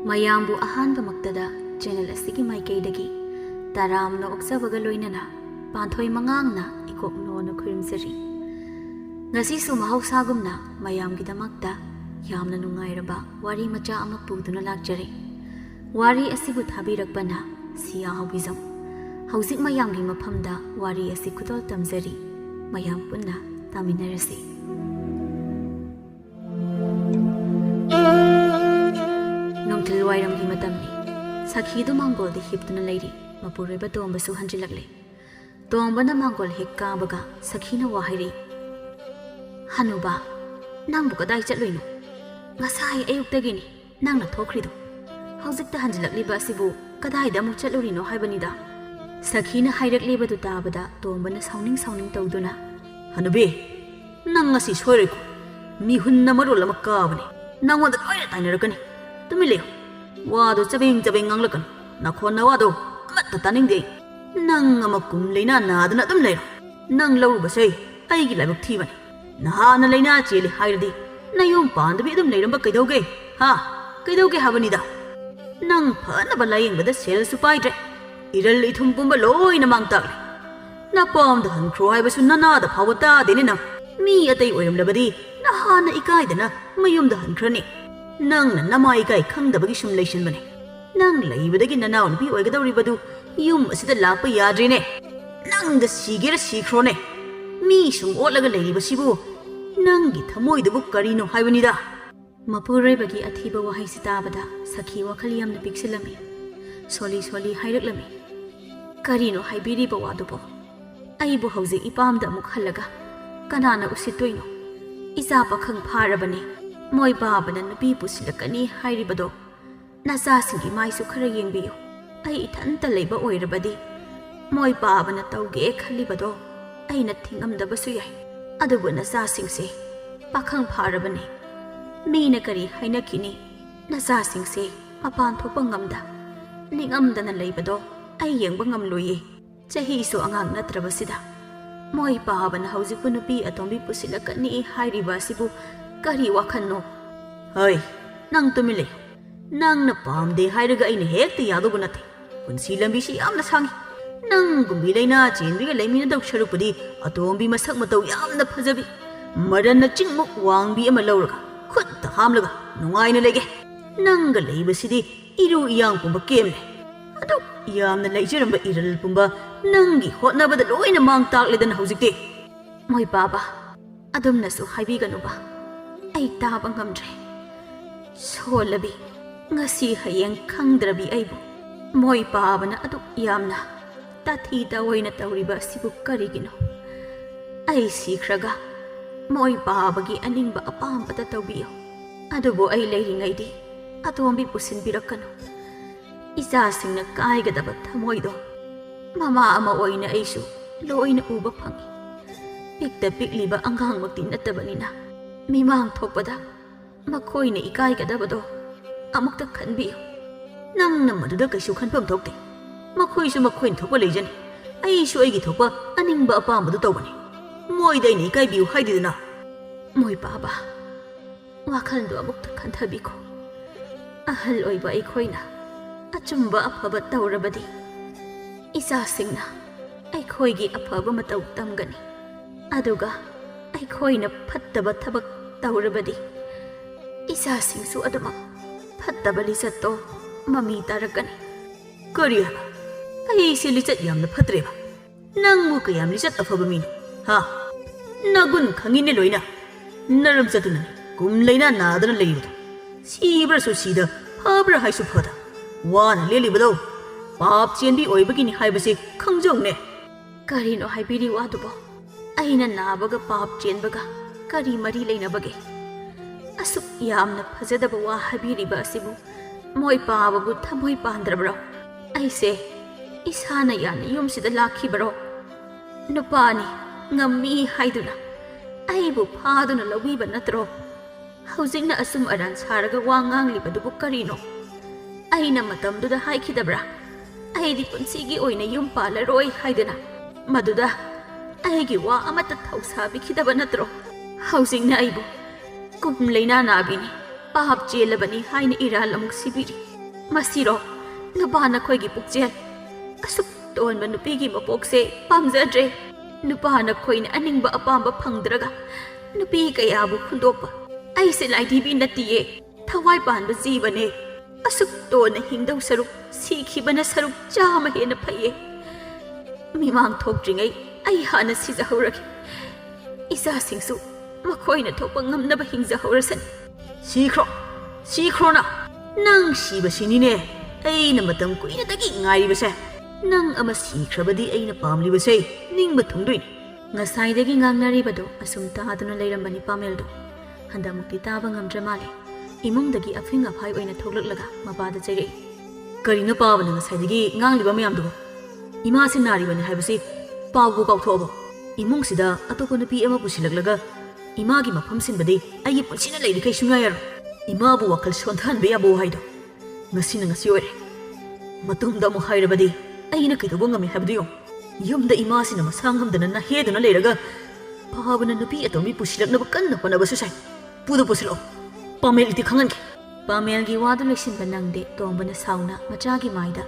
ꯃꯌꯥꯝꯕꯨ ꯑꯍꯥꯟꯕꯃꯛꯇꯗ ꯆꯦꯅꯦꯜ ꯑꯁꯤꯒꯤ ꯃꯥꯏꯀꯩꯗꯒꯤ ꯇꯔꯥꯝꯅ ꯑꯣꯛꯆꯕꯒ ꯂꯣꯏꯅꯅ ꯄꯥꯟꯊꯣꯏ ꯃꯉꯥꯡꯅ ꯏꯀꯣꯛꯅꯣꯅ ꯈꯨꯔꯨꯝꯖꯔꯤ꯫ ꯉꯁꯤꯁꯨ ꯃꯍꯧꯁꯥꯒꯨꯝꯅ ꯃꯌꯥꯝꯒꯤꯗꯃꯛꯇ ꯌꯥꯝꯅ ꯅꯨꯡꯉꯥꯏꯔꯕ ꯋꯥꯔꯤ ꯃꯆꯥ ꯑꯃ ꯄꯨꯗꯨꯅ ꯂꯥꯛꯆꯔꯤ꯫ ꯋꯥꯔꯤ ꯑꯁꯤꯕꯨ ꯊꯥꯕꯤꯔꯛꯄꯅ ꯁꯤꯌꯥ ꯍꯧꯕꯤꯖꯝ꯫ ꯍꯧꯖꯤꯛ ꯃꯌꯥꯝꯒꯤ ꯃꯐꯝꯗ ꯋꯥꯔꯤ ꯑꯁꯤ ꯈꯨꯗꯣꯜ ꯇꯝꯖꯔꯤ꯫ ꯃꯌꯥꯝ ꯄꯨꯟꯅ ꯇꯥꯃꯤꯟꯅꯔꯁꯤ꯫ ꯅꯨꯡꯊꯤꯜ ꯋꯥꯏꯔꯝꯒꯤ ꯃꯇꯝꯅꯤ꯫ ꯁꯈꯤꯗꯨ ꯃꯥꯡꯒꯣꯜꯗ ꯍꯤꯞꯇꯨꯅ ꯂꯩꯔꯤ꯫ ꯃꯄꯨꯔꯣꯏꯕ ꯇꯣꯝꯕꯁꯨ ꯍꯟꯖꯤꯜꯂꯛꯂꯦ꯫ ꯇꯣꯝꯕꯅ ꯃꯥꯡꯒꯣꯜ ꯍꯦꯛ ꯀꯥꯕꯒ ꯁꯈꯤꯅ ꯋꯥ ꯍꯥꯏꯔꯛꯏ꯫ ꯍꯅꯨꯕ, ꯅꯪꯕꯨ ꯀꯗꯥꯏ ꯆꯠꯂꯨꯏꯅꯣ? ꯉꯁꯥꯏ ꯑꯌꯨꯛꯇꯒꯤꯅꯤ ꯅꯪꯅ ꯊꯣꯛꯈ꯭ꯔꯤꯗꯣ꯫ ꯍꯧꯖꯤꯛꯇ ꯍꯟꯖꯤꯜꯂꯛꯂꯤꯕ ꯑꯁꯤꯕꯨ ꯀꯗꯥꯏꯗ ꯑꯃꯨꯛ ꯆꯠꯂꯨꯔꯤꯅꯣ ꯍꯥꯏꯕꯅꯤꯗ꯫ ꯁꯈꯤꯅ ꯍꯥꯏꯔꯛꯂꯤꯕꯗꯨ ꯇꯥꯕꯗ ꯇꯣꯝꯕꯅ ꯁꯥꯎꯅꯤꯡ ꯇꯧꯗꯨꯅ, ꯍꯅꯨꯕꯤ, ꯅꯪ ꯉꯁꯤ ꯁꯣꯏꯔꯣꯏꯀꯣ꯫ ꯃꯤꯍꯨꯟꯅ ꯃꯔꯣꯜ ꯑꯃ ꯀꯥꯕꯅꯤ꯫ ꯅꯪꯉꯣꯟꯗ ꯂꯣꯏꯅ ꯇꯥꯏꯅꯔꯛꯀꯅꯤ꯫ ꯇꯨꯃꯤꯟ ꯂꯩꯌꯨ꯫ ꯋꯥꯗꯣ ꯆꯕꯦꯡ ꯉꯥꯡꯂꯛꯀꯅꯨ꯫ ꯅꯈꯣꯟ ꯅꯋꯥꯗꯣ ꯑꯃꯠꯇ ꯇꯥꯅꯤꯡꯗꯦ ꯑꯩ꯫ ꯅꯪ ꯑꯃꯀꯨꯝ ꯂꯩꯅꯥ ꯅꯥꯗꯅ ꯑꯗꯨꯝ ꯂꯩꯔꯣ꯫ ꯅꯪ ꯂꯧꯔꯨꯕꯁꯦ ꯑꯩꯒꯤ ꯂꯥꯏꯕꯛ ꯊꯤꯕꯅꯤ꯫ ꯅꯍꯥꯟꯅ ꯂꯩꯅꯥ ꯆꯦꯜꯂꯤ ꯍꯥꯏꯔꯗꯤ ꯅꯌꯨꯝ ꯄꯥꯟꯗꯕꯤ ꯑꯗꯨꯝ ꯂꯩꯔꯝꯕ ꯀꯩꯗꯧꯒꯦ? ꯀꯩꯗꯧꯒꯦ ꯍꯥꯏꯕꯅꯤꯗ? ꯅꯪ ꯐꯅꯕ ꯂꯥꯌꯦꯡꯕꯗ ꯁꯦꯜꯁꯨ ꯄꯥꯏꯗ꯭ꯔꯦ꯫ ꯏꯔꯜ ꯏꯊꯨꯝ ꯄꯨꯝꯕ ꯂꯣꯏꯅ ꯃꯥꯡ ꯇꯥꯛꯂꯦ꯫ ꯅꯄꯥꯝꯗ ꯍꯟꯈ꯭ꯔꯣ ꯍꯥꯏꯕꯁꯨ ꯅꯅꯥꯗ ꯐꯥꯎꯕ ꯇꯥꯗꯦꯅꯦ ꯅꯪ꯫ ꯃꯤ ꯑꯇꯩ ꯑꯣꯏꯔꯝꯂꯕꯗꯤ ꯅꯍꯥꯟꯅ ꯏꯀꯥꯏꯗꯅ ꯃꯌꯨꯝꯗ ꯍꯟꯈ꯭ꯔꯅꯤ꯫ ꯅꯪꯅ ꯅꯃꯥ ꯏꯀꯥꯏ ꯈꯪꯗꯕꯒꯤ ꯁꯨꯝ ꯂꯩꯁꯤꯟꯕꯅꯤ꯫ ꯅꯪ ꯂꯩꯕꯗꯒꯤ ꯅꯅꯥꯎ ꯅꯨꯄꯤ ꯑꯣꯏꯒꯗꯧꯔꯤꯕꯗꯨ ꯌꯨꯝ ꯑꯁꯤꯗ ꯂꯥꯛꯄ ꯌꯥꯗ꯭ꯔꯦꯅꯦ꯫ ꯅꯪꯗ ꯁꯤꯒꯦꯔ ꯁꯤꯈ꯭ꯔꯣꯅꯦ꯫ ꯃꯤ ꯁꯨꯝ ꯑꯣꯠꯂꯒ ꯂꯩꯔꯤꯕꯁꯤꯕꯨ ꯅꯪꯒꯤ ꯊꯃꯣꯏꯗꯨꯕꯨ ꯀꯔꯤꯅꯣ ꯍꯥꯏꯕꯅꯤꯗ꯫ ꯃꯄꯨꯔꯣꯏꯕꯒꯤ ꯑꯊꯤꯕ ꯋꯥꯍꯩꯁꯤ ꯇꯥꯕꯗ ꯁꯈꯤ ꯋꯥꯈꯜ ꯌꯥꯝꯅ ꯄꯤꯛꯁꯤꯜꯂꯝꯃꯤ꯫ ꯁꯣꯜꯂꯤ ꯍꯥꯏꯔꯛꯂꯝꯃꯤ꯫ ꯀꯔꯤꯅꯣ ꯍꯥꯏꯕꯤꯔꯤꯕ ꯋꯥꯗꯨꯕꯣ? ꯑꯩꯕꯨ ꯍꯧꯖꯤꯛ ꯏꯄꯥꯝꯗ ꯑꯃꯨꯛ ꯍꯜꯂꯒ ꯀꯅꯥꯅ ꯎꯁꯤꯠꯇꯣꯏꯅꯣ? ꯏꯆꯥ ꯄꯥꯈꯪ ꯐꯥꯔꯕꯅꯤ꯫ ꯃꯣꯏ ꯕꯥꯕꯅ ꯅꯨꯄꯤ ꯄꯨꯁꯤꯜꯂꯛꯀꯅꯤ ꯍꯥꯏꯔꯤꯕꯗꯣ꯫ ꯅꯆꯥꯁꯤꯡꯒꯤ ꯃꯥꯏꯁꯨ ꯈꯔ ꯌꯦꯡꯕꯤꯌꯨ꯫ ꯑꯩ ꯏꯊꯟꯇ ꯂꯩꯕ ꯑꯣꯏꯔꯕꯗꯤ ꯃꯣꯏ ꯕꯥꯕꯅ ꯇꯧꯒꯦ ꯈꯜꯂꯤꯕꯗꯣ ꯑꯩꯅ ꯊꯤꯡꯉꯝꯗꯕꯁꯨ ꯌꯥꯏ꯫ ꯑꯗꯨꯕꯨ ꯅꯆꯥꯁꯤꯡꯁꯦ ꯄꯥꯈꯪ ꯐꯥꯔꯕꯅꯤ꯫ ꯃꯤꯅ ꯀꯔꯤ ꯍꯥꯏꯅꯈꯤꯅꯤ? ꯅꯆꯥꯁꯤꯡꯁꯦ ꯃꯄꯥꯟ ꯊꯣꯛꯄ ꯅꯤꯡꯉꯝꯗꯅ ꯂꯩꯕꯗꯣ ꯑꯩ ꯌꯦꯡꯕ ꯉꯝꯂꯣꯏꯌꯦ꯫ ꯆꯍꯤꯁꯨ ꯑꯉꯥꯡ ꯅꯠꯇ꯭ꯔꯕꯁꯤꯗ ꯃꯣꯏ ꯄꯥꯕꯅ ꯍꯧꯖꯤꯛꯄꯨ ꯅꯨꯄꯤ ꯑꯇꯣꯝꯕꯤ ꯄꯨꯁꯤꯜꯂꯛꯀꯅꯤ ꯍꯥꯏꯔꯤꯕ ꯑꯁꯤꯕꯨ ꯀꯔꯤ ꯋꯥꯈꯟꯅꯣ? ꯍꯩ, ꯅꯪ ꯇꯨꯃꯤꯟ ꯂꯩꯌꯨ꯫ ꯅꯪꯅ ꯄꯥꯝꯗꯦ ꯍꯥꯏꯔꯒ ꯑꯩꯅ ꯍꯦꯛꯇ ꯌꯥꯗꯧꯕ ꯅꯠꯇꯦ꯫ ꯄꯨꯟꯁꯤ ꯂꯝꯕꯤꯁꯤ ꯌꯥꯝꯅ ꯁꯥꯡꯉꯤ꯫ ꯅꯪꯒꯨꯝꯕꯤ ꯂꯩꯅꯥ ꯆꯦꯟꯕꯤꯒ ꯂꯩꯃꯤꯟꯅꯗꯧ ꯁꯔꯨꯛꯄꯨꯗꯤ ꯑꯇꯣꯝꯕꯤ ꯃꯁꯛ ꯃꯇꯧ ꯌꯥꯝꯅ ꯐꯖꯕꯤ, ꯃꯔꯟꯅ ꯆꯤꯡꯃꯨꯛ ꯋꯥꯡꯕꯤ ꯑꯃ ꯂꯧꯔꯒ ꯈꯨꯠꯇ ꯍꯥꯝꯂꯒ ꯅꯨꯡꯉꯥꯏꯅ ꯂꯩꯒꯦ꯫ ꯅꯪꯒ ꯂꯩꯕꯁꯤꯗꯤ ꯏꯔꯨ ꯏꯌꯥꯡ ꯄꯨꯝꯕ ꯀꯦꯝꯂꯦ꯫ ꯑꯗꯨꯛ ꯌꯥꯝꯅ ꯂꯩꯖꯔꯝꯕ ꯏꯔꯜ ꯄꯨꯝꯕ ꯅꯪꯒꯤ ꯍꯣꯠꯅꯕꯗ ꯂꯣꯏꯅ ꯃꯥꯡ ꯇꯥꯛꯂꯦꯗꯅ ꯍꯧꯖꯤꯛꯇꯤ꯫ ꯃꯣꯏ ꯕꯥꯕꯥ, ꯑꯗꯨꯝꯅꯁꯨ ꯍꯥꯏꯕꯤꯒꯅꯨꯕ꯫ ꯑꯩ ꯇꯥꯕ ꯉꯝꯗ꯭ꯔꯦ꯫ ꯁꯣꯜꯂꯕꯤ, ꯉꯁꯤ ꯍꯌꯦꯡ ꯈꯪꯗ꯭ꯔꯕꯤ ꯑꯩꯕꯨ ꯃꯣꯏ ꯄꯥꯕꯅ ꯑꯗꯨꯛ ꯌꯥꯝꯅ ꯇꯥꯊꯤ ꯇꯥꯑꯣꯏꯅ ꯇꯧꯔꯤꯕ ꯑꯁꯤꯕꯨ ꯀꯔꯤꯒꯤꯅꯣ? ꯑꯩ ꯁꯤꯈ꯭ꯔꯒ ꯃꯣꯏ ꯄꯥꯕꯒꯤ ꯑꯅꯤꯡꯕ ꯑꯄꯥꯝꯕꯇ ꯇꯧꯕꯤꯌꯨ꯫ ꯑꯗꯨꯕꯨ ꯑꯩ ꯂꯩꯔꯤꯉꯩꯗꯤ ꯑꯇꯣꯝꯕꯤ ꯄꯨꯁꯤꯟꯕꯤꯔꯛꯀꯅꯨ꯫ ꯏꯆꯥꯁꯤꯡꯅ ꯀꯥꯏꯒꯗꯕ ꯊꯃꯣꯏꯗꯣ ꯃꯃꯥ ꯑꯃ ꯑꯣꯏꯅ ꯑꯩꯁꯨ ꯂꯣꯏꯅ ꯎꯕ ꯐꯪꯏ꯫ ꯄꯤꯛꯇ ꯄꯤꯛꯂꯤꯕ ꯑꯉꯥꯡꯃꯛꯇꯤ ꯅꯠꯇꯕꯅꯤꯅ ꯃꯤꯃꯥꯡ ꯊꯣꯛꯄꯗ ꯃꯈꯣꯏꯅ ꯏꯀꯥꯏꯒꯗꯕꯗꯣ ꯑꯃꯨꯛꯇ ꯈꯟꯕꯤꯌꯨ꯫ ꯅꯪꯅ ꯃꯗꯨꯗ ꯀꯩꯁꯨ ꯈꯟꯐꯝ ꯊꯣꯛꯇꯦ꯫ ꯃꯈꯣꯏꯁꯨ ꯃꯈꯣꯏꯅ ꯊꯣꯛꯄ ꯂꯩꯖꯅꯤ꯫ ꯑꯩꯁꯨ ꯑꯩꯒꯤ ꯊꯣꯛꯄ ꯑꯅꯤꯡꯕ ꯑꯄꯥꯝꯕꯗꯨ ꯇꯧꯕꯅꯤ꯫ ꯃꯣꯏꯗ ꯑꯩꯅ ꯏꯀꯥꯏꯕꯤꯌꯨ ꯍꯥꯏꯗꯦꯗꯅ꯫ ꯃꯣꯏ ꯕꯥꯕꯥ, ꯋꯥꯈꯜꯗꯣ ꯑꯃꯨꯛꯇ ꯈꯟꯊꯕꯤꯈꯣ꯫ ꯑꯍꯜ ꯑꯣꯏꯕ ꯑꯩꯈꯣꯏꯅ ꯑꯆꯨꯝꯕ ꯑꯐꯕ ꯇꯧꯔꯕꯗꯤ ꯏꯆꯥꯁꯤꯡꯅ ꯑꯩꯈꯣꯏꯒꯤ ꯑꯐꯕ ꯃꯇꯧ ꯇꯝꯒꯅꯤ꯫ ꯑꯗꯨꯒ ꯑꯩꯈꯣꯏꯅ ꯐꯠꯇꯕ ꯊꯕꯛ ꯇꯧꯔꯕꯗꯤ ꯏꯆꯥꯁꯤꯡꯁꯨ ꯑꯗꯨꯃꯛ ꯐꯠꯇꯕ ꯂꯤꯆꯠꯇꯣ ꯃꯃꯤ ꯇꯥꯔꯛꯀꯅꯤ꯫ ꯀꯔꯤ ꯍꯥꯏꯕ? ꯑꯩꯁꯦ ꯂꯤꯆꯠ ꯌꯥꯝꯅ ꯐꯠꯇ꯭ꯔꯦꯕ? ꯅꯪꯕꯨ ꯀꯌꯥꯝ ꯂꯤꯆꯠ ꯑꯐꯕ ꯃꯤꯅꯣ? ꯅꯒꯨꯟ ꯈꯪꯉꯤꯅꯦ ꯂꯣꯏꯅ꯫ ꯅꯔꯝ ꯆꯠꯇꯨꯅꯅꯤ ꯀꯨꯝ ꯂꯩꯅꯥ ꯅꯥꯗꯅ ꯂꯩꯔꯤꯕꯗꯣ꯫ ꯁꯤꯕ꯭ꯔꯁꯨ ꯁꯤꯗ, ꯐꯕ꯭ꯔꯥ ꯍꯥꯏꯁꯨ ꯐꯗ ꯋꯥꯅ ꯂꯦꯜꯂꯤꯕꯗꯣ ꯄꯥꯞ ꯆꯦꯟꯕꯤ ꯑꯣꯏꯕꯒꯤꯅꯤ ꯍꯥꯏꯕꯁꯦ ꯈꯪꯖꯧꯅꯦ꯫ ꯀꯔꯤꯅꯣ ꯍꯥꯏꯕꯤꯔꯤ ꯋꯥꯗꯨꯕꯣ? ꯑꯩꯅ ꯅꯥꯕꯒ ꯄꯥꯞ ꯆꯦꯟꯕꯒ ꯀꯔꯤ ꯃꯔꯤ ꯂꯩꯅꯕꯒꯦ? ꯑꯁꯨꯛ ꯌꯥꯝꯅ ꯐꯖꯗꯕ ꯋꯥ ꯍꯥꯏꯕꯤꯔꯤꯕ ꯑꯁꯤꯕꯨ ꯃꯣꯏ ꯄꯥꯕꯕꯨ ꯊꯃꯣꯏ ꯄꯥꯟꯗ꯭ꯔꯕ꯭ꯔꯣ? ꯑꯩꯁꯦ ꯏꯁꯥꯅ ꯌꯥꯅ ꯌꯨꯝꯁꯤꯗ ꯂꯥꯛꯈꯤꯕꯔꯣ? ꯅꯨꯄꯥꯅꯤ ꯉꯝꯃꯤ ꯍꯥꯏꯗꯨꯅ ꯑꯩꯕꯨ ꯐꯥꯗꯨꯅ ꯂꯧꯕꯤꯕ ꯅꯠꯇ꯭ꯔꯣ? ꯍꯧꯖꯤꯛꯅ ꯑꯁꯨꯝ ꯑꯔꯥꯟ ꯁꯥꯔꯒ ꯋꯥ ꯉꯥꯡꯂꯤꯕꯗꯨꯕꯨ ꯀꯔꯤꯅꯣ? ꯑꯩꯅ ꯃꯇꯝꯗꯨꯗ ꯍꯥꯏꯈꯤꯗꯕ꯭ꯔꯥ? ꯑꯩꯗꯤ ꯄꯨꯟꯁꯤꯒꯤ ꯑꯣꯏꯅ ꯌꯨꯝ ꯄꯥꯜꯂꯔꯣꯏ ꯍꯥꯏꯗꯅ꯫ ꯃꯗꯨꯗ ꯑꯩꯒꯤ ꯋꯥ ꯑꯃꯠꯇ ꯊꯧꯁꯥꯕꯤꯈꯤꯗꯕ ꯅꯠꯇ꯭ꯔꯣ? ꯍꯧꯖꯤꯛꯅ ꯑꯩꯕꯨ ꯀꯨꯝ ꯂꯩꯅꯥ ꯅꯥꯕꯤꯅꯤ, ꯄꯥꯞ ꯆꯦꯜꯂꯕꯅꯤ ꯍꯥꯏꯅ ꯏꯔꯥꯜ ꯑꯃꯨꯛ ꯁꯤꯕꯤꯔꯤ꯫ ꯃꯁꯤꯔꯣ ꯅꯨꯄꯥ ꯅꯈꯣꯏꯒꯤ ꯄꯨꯛꯆꯦꯜ? ꯑꯁꯨꯛ ꯇꯣꯟꯕ ꯅꯨꯄꯤꯒꯤ ꯃꯄꯣꯛꯁꯦ ꯄꯥꯝꯖꯗ꯭ꯔꯦ꯫ ꯅꯨꯄꯥ ꯅꯈꯣꯏꯅ ꯑꯅꯤꯡꯕ ꯑꯄꯥꯝꯕ ꯐꯪꯗ꯭ꯔꯒ ꯅꯨꯄꯤ ꯀꯌꯥꯕꯨ ꯍꯨꯟꯗꯣꯛꯄ ꯑꯩꯁꯦ ꯂꯥꯏꯙꯤꯕꯤ ꯅꯠꯇꯤꯌꯦ, ꯊꯋꯥꯏ ꯄꯥꯟꯕ ꯖꯤꯕꯅꯦ꯫ ꯑꯁꯨꯛ ꯇꯣꯟꯅ ꯍꯤꯡꯗꯧ ꯁꯔꯨꯛ ꯁꯤꯈꯤꯕꯅ ꯁꯔꯨꯛ ꯆꯥꯝꯃ ꯍꯦꯟꯅ ꯐꯩꯌꯦ꯫ ꯃꯤꯃꯥꯡ ꯊꯣꯛꯇ꯭ꯔꯤꯉꯩ ꯑꯩ ꯍꯥꯟꯅ ꯁꯤꯖꯍꯧꯔꯒꯦ, ꯏꯆꯥꯁꯤꯡꯁꯨ ꯃꯈꯣꯏꯅ ꯊꯣꯛꯄ ꯉꯝꯅꯕ ꯍꯤꯡꯖꯍꯧꯔꯁꯅꯤ꯫ ꯁꯤꯈ꯭ꯔꯣꯅ! ꯅꯪ ꯁꯤꯕꯁꯤꯅꯤꯅꯦ ꯑꯩꯅ ꯃꯇꯝ ꯀꯨꯏꯅꯗꯒꯤ ꯉꯥꯏꯔꯤꯕꯁꯦ꯫ ꯅꯪ ꯑꯃ ꯁꯤꯈ꯭ꯔꯕꯗꯤ ꯑꯩꯅ ꯄꯥꯝꯂꯤꯕꯁꯦ ꯅꯤꯡꯕ ꯊꯨꯡꯗꯣꯏꯅꯤ꯫ ꯉꯁꯥꯏꯗꯒꯤ ꯉꯥꯡꯅꯔꯤꯕꯗꯣ ꯑꯁꯨꯝ ꯇꯥꯗꯨꯅ ꯂꯩꯔꯝꯕꯅꯤ ꯄꯥꯃꯦꯜꯗꯣ꯫ ꯍꯟꯗꯛꯃꯨꯛꯇꯤ ꯇꯥꯕ ꯉꯝꯗ꯭ꯔ ꯃꯥꯜꯂꯦ꯫ ꯏꯃꯨꯡꯗꯒꯤ ꯑꯐꯤꯡ ꯑꯐꯥꯏ ꯑꯣꯏꯅ ꯊꯣꯛꯂꯛꯂꯒ ꯃꯄꯥꯗ ꯆꯩꯔꯛꯏ꯫ ꯀꯔꯤꯅꯣ ꯄꯥꯕꯅ ꯉꯁꯥꯏꯗꯒꯤ ꯉꯥꯡꯂꯤꯕ ꯃꯌꯥꯝꯗꯨꯕꯣ? ꯏꯃꯥꯁꯤ ꯅꯥꯔꯤꯕꯅꯤ ꯍꯥꯏꯕꯁꯤ ꯄꯥꯎꯕꯨ ꯀꯥꯎꯊꯣꯛꯑꯕꯣ? ꯏꯃꯨꯡꯁꯤꯗ ꯑꯇꯣꯞꯄ ꯅꯨꯄꯤ ꯑꯃ ꯄꯨꯁꯤꯜꯂꯛꯂꯒ ꯏꯃꯥꯒꯤ ꯃꯐꯝ ꯁꯤꯟꯕꯗꯤ ꯑꯩꯒꯤ ꯄꯨꯟꯁꯤꯅ ꯂꯩꯔꯤꯈꯩ ꯁꯨꯡꯌꯥ ꯌꯥꯔꯣꯏ꯫ ꯏꯃꯥꯕꯨ ꯋꯥꯈꯜ ꯁꯣꯟꯊꯍꯟꯕ ꯌꯥꯕꯣ ꯍꯥꯏꯗꯣ ꯉꯁꯤꯅ ꯉꯁꯤ ꯑꯣꯏꯔꯦ꯫ ꯃꯇꯨꯡꯗ ꯑꯃꯨꯛ ꯍꯥꯏꯔꯕꯗꯤ ꯑꯩꯅ ꯀꯩꯗꯧꯕ ꯉꯝꯃꯤ ꯍꯥꯏꯕꯗꯨ ꯌꯦꯡꯉꯨ꯫ ꯌꯨꯝꯗ ꯏꯃꯥꯁꯤꯅ ꯃꯁꯥ ꯉꯝꯗꯅ ꯅꯍꯦꯗꯨꯅ ꯂꯩꯔꯒ ꯄꯥꯕꯅ ꯅꯨꯄꯤ ꯑꯇꯣꯝꯕꯤ ꯄꯨꯁꯤꯜꯂꯛꯅꯕ ꯀꯟꯅ ꯍꯣꯠꯅꯕꯁꯨ ꯁꯥꯏ꯫ ꯄꯨꯁꯤꯜꯂꯛꯑꯣ, ꯄꯥꯃꯦꯜ ꯏꯗꯤ ꯈꯪꯍꯟꯒꯦ꯫ ꯄꯥꯃꯦꯜꯒꯤ ꯋꯥꯗꯨ ꯂꯣꯏꯁꯤꯟꯕ ꯅꯪꯗꯦ꯫ ꯇꯣꯝꯕꯅ ꯁꯥꯎꯅ ꯃꯆꯥꯒꯤ ꯃꯥꯏꯗ